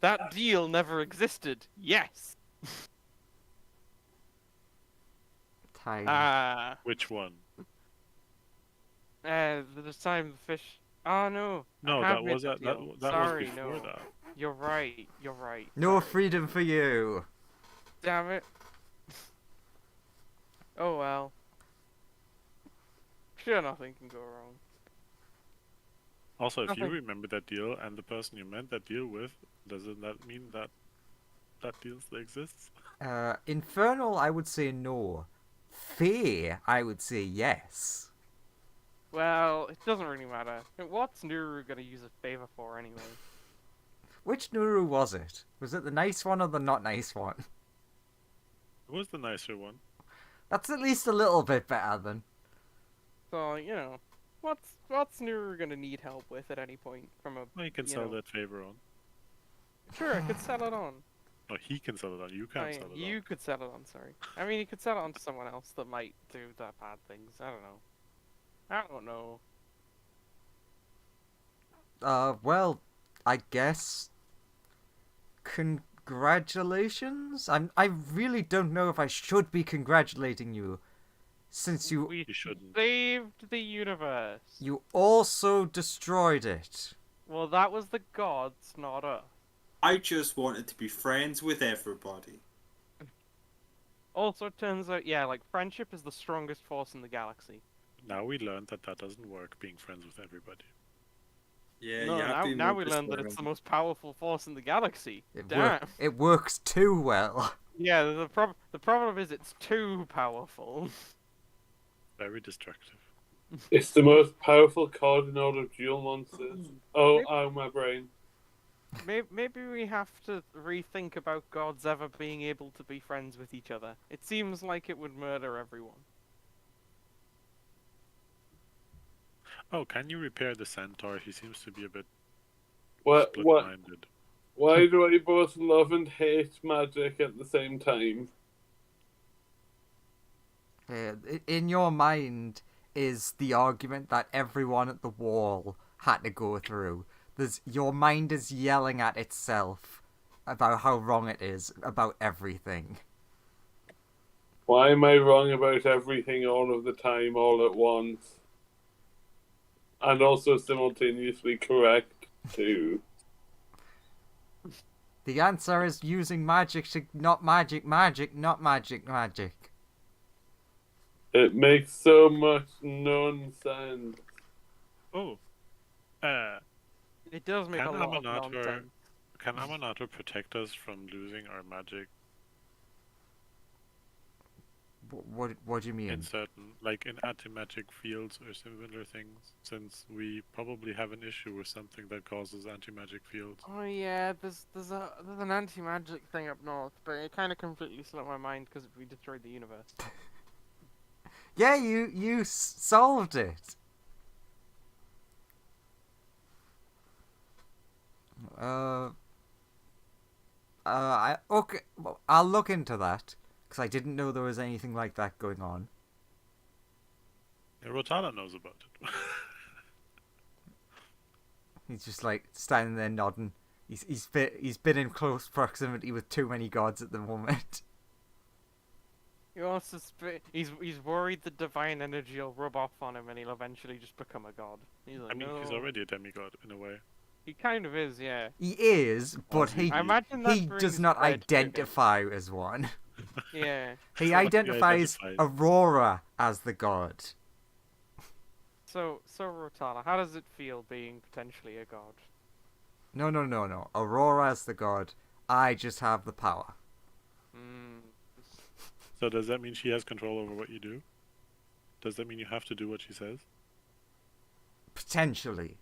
That deal never existed. Yes. Time. Which one? The time the fish. Oh no. No, I have that made was that. That, deal. that Sorry, was before no. that. You're right. You're right. No Sorry. freedom for you. Damn it. Oh well. Sure, nothing can go wrong. Also, if you Nothing. remember that deal and the person you meant that deal with, doesn't that mean that that deal still exists? Infernal, I would say no. Fae, I would say yes. Well, it doesn't really matter. What's Nuru gonna use a favor for anyway? Which Nuru was it? Was it the nice one or the not nice one? It was the nicer one. That's at least a little bit better than. So you know, what's Nuru gonna need help with at any point from a? Well, you can You sell know. that favor on. Sure, I could sell it on. No, he can sell it on. You can't Oh, yeah, sell it you could sell it on. Sorry. I mean, you could sell it on to someone else that might do that bad things. I don't know. I don't know. Well, I guess. Congratulations? I really don't know if I should be congratulating you. Since you We You shouldn't. saved the universe. you also destroyed it. Well, that was the gods, not us. I just wanted to be friends with everybody. Also, it turns out, yeah, like friendship is the strongest force in the galaxy. Now we learned that that doesn't work, being friends with everybody. Yeah, No, you have to now notice we learned that where- it's the most powerful force in the galaxy. It, Damn. it works too well. Yeah, the problem is it's too powerful. Very destructive. It's the most powerful card in all of Duel Monsters. Oh, my brain. Maybe we have to rethink about gods ever being able to be friends with each other. It seems like it would murder everyone. Oh, can you repair the centaur? He seems to be a bit What? split-minded. Why do I both love and hate magic at the same time? In your mind is the argument that everyone at the wall had to go through. Your mind is yelling at itself about how wrong it is about everything. Why am I wrong about everything all of the time, all at once? And also simultaneously correct, too. The answer is using magic to not magic, not magic. It makes so much nonsense. Oh, It does make a can lot of Aminator nonsense. can Aminator protect us from losing our magic What do you mean? in certain, like in anti-magic fields or similar things? Since we probably have an issue with something that causes anti-magic fields. Oh yeah, there's an anti-magic thing up north, but it kind of completely slipped my mind because we destroyed the universe. Yeah, you solved it. Okay, well, I'll look into that because I didn't know there was anything like that going on. Yeah, Rotala knows about it. He's just like standing there nodding. He's been in close proximity with too many gods at the moment. He wants to he's worried the divine energy will rub off on him and he'll eventually just become a god. He's like, I mean, he's "No." already a demigod in a way. He kind of is, yeah. He is, but he I imagine that he brings does not dread to him. identify as one. Yeah. He So he identifies identifies. Aurora as the god. So Rotala, how does it feel being potentially a god? No. Aurora as the god. I just have the power. Mm. So does that mean she has control over what you do? Does that mean you have to do what she says? Potentially.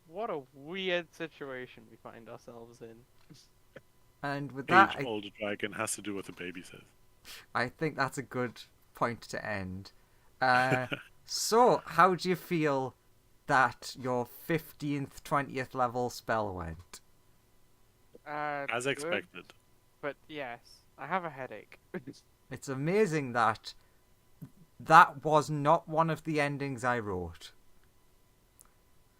What a weird situation we find ourselves in. And with that, Age-old dragon has to do what the baby says. I think that's a good point to end. So, how do you feel that your 15th, 20th level spell went? As Good, expected. but yes, I have a headache. It's amazing that that was not one of the endings I wrote.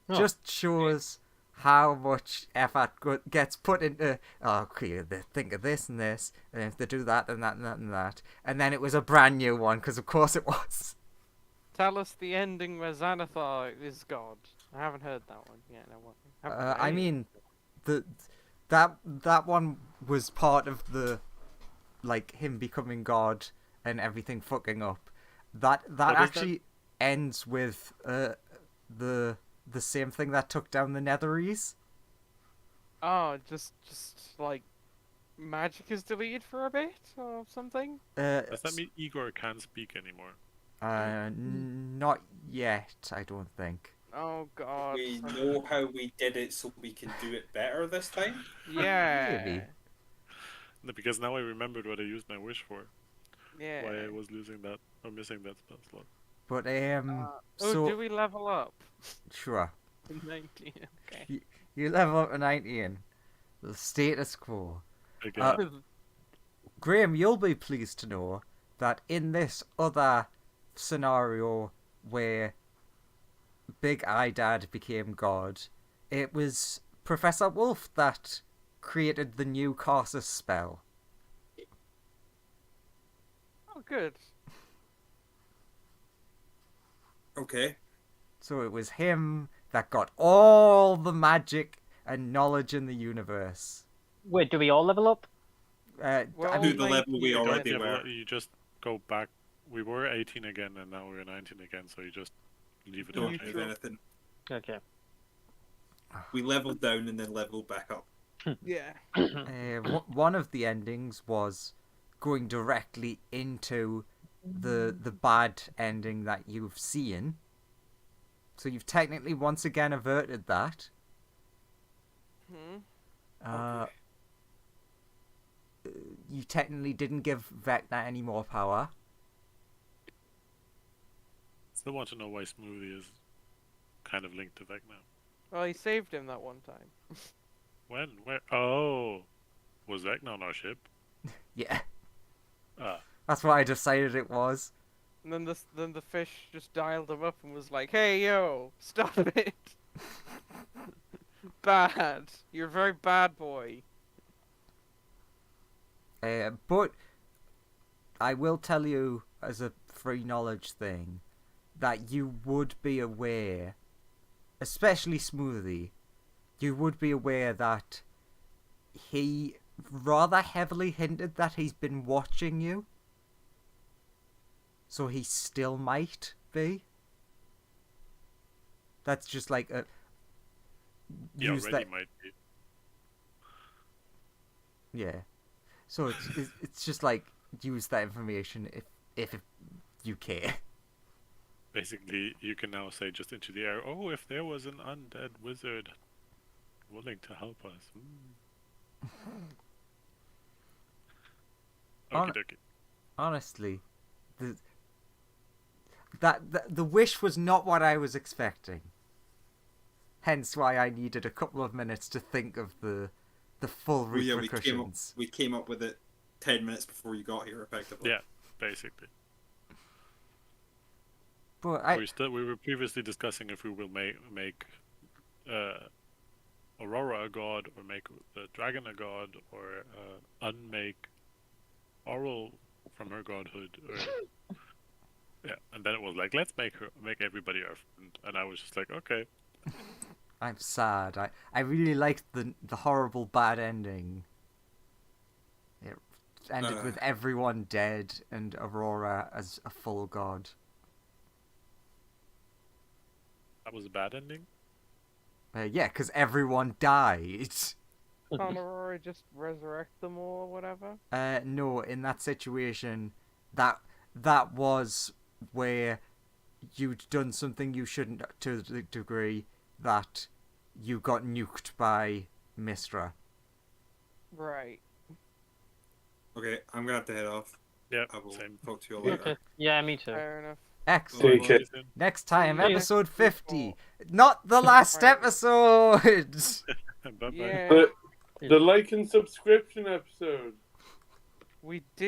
Oh. Just shows how much effort gets put into, okay, they think of this and this, and if they do that and that and that and that. And then it was a brand new one, because of course it was. Tell us the ending where Xanathar is god. I haven't heard that one yet. I mean, that one was part of the, like, him becoming god and everything fucking up. That actually ends with the same thing that took down the Netheries. Oh, just like magic is deleted for a bit or something. Does that mean Igor can't speak anymore? Not yet, I don't think. Oh god. We know how we did it, so we can do it better this time. Yeah. Maybe. No, because now I remembered what I used my wish for. Yeah. Why I was losing that or missing that spell slot. But Oh, do we level up? Sure. 19. Okay. You level up to 19. The status quo. Again. Graham, you'll be pleased to know that in this other scenario where Big Eye Dad became God, it was Professor Wolf that created the new Carsus spell. Oh, good. Okay. So it was him that got all the magic and knowledge in the universe. Wait, do we all level up? I Well, To mean, the level we you don't already Yeah, were. well, you just go back. We were 18 again, and now we're 19 again. So you just leave it Don't at move anything. Okay. We leveled down and then leveled back up. Yeah. one of the endings was going directly into the bad ending that you've seen. So you've technically once again averted that. Hmm? You technically didn't give Vecna any more power. Still want to know why Smoothie is kind of linked to Vecna. Well, he saved him that one time. When? Where? Oh, was Vecna on our ship? Yeah, Ah, that's what I decided it was. And then the fish just dialed him up and was like, "Hey, yo, stop it! Bad. You're a very bad boy." But I will tell you as a free knowledge thing that you would be aware, especially Smoothie, you would be aware that he rather heavily hinted that he's been watching you. So he still might be. That's just like a... he already might be. Yeah. So it's just like, use that information if you care. Basically, you can now say just into the air, oh, if there was an undead wizard willing to help us. Okie dokie. Honestly, the wish was not what I was expecting. Hence why I needed a couple of minutes to think of the full Well, yeah, repercussions. we came up with it 10 minutes before you got here, effectively. Yeah, basically. But We were previously discussing if we will make Aurora a god, or make the dragon a god, or unmake Oral from her godhood, or yeah. And then it was like, let's make everybody our friend, and I was just like, okay. I'm sad. I really liked the horrible bad ending. It ended with everyone dead and Aurora as a full god. That was a bad ending. Yeah, because everyone died. Can't Aurora just resurrect them all or whatever? No, in that situation, that was where you'd done something you shouldn't, to the degree that you got nuked by Mistra. Right. Okay, I'm gonna have to head off. Yeah, I will same. talk to you all later. Okay. Yeah, me too. Fair enough. Excellent. Take it. Next time, Yeah. episode 50. Not the last Right. episode! Bye bye. Yeah. The like and subscription episode. We did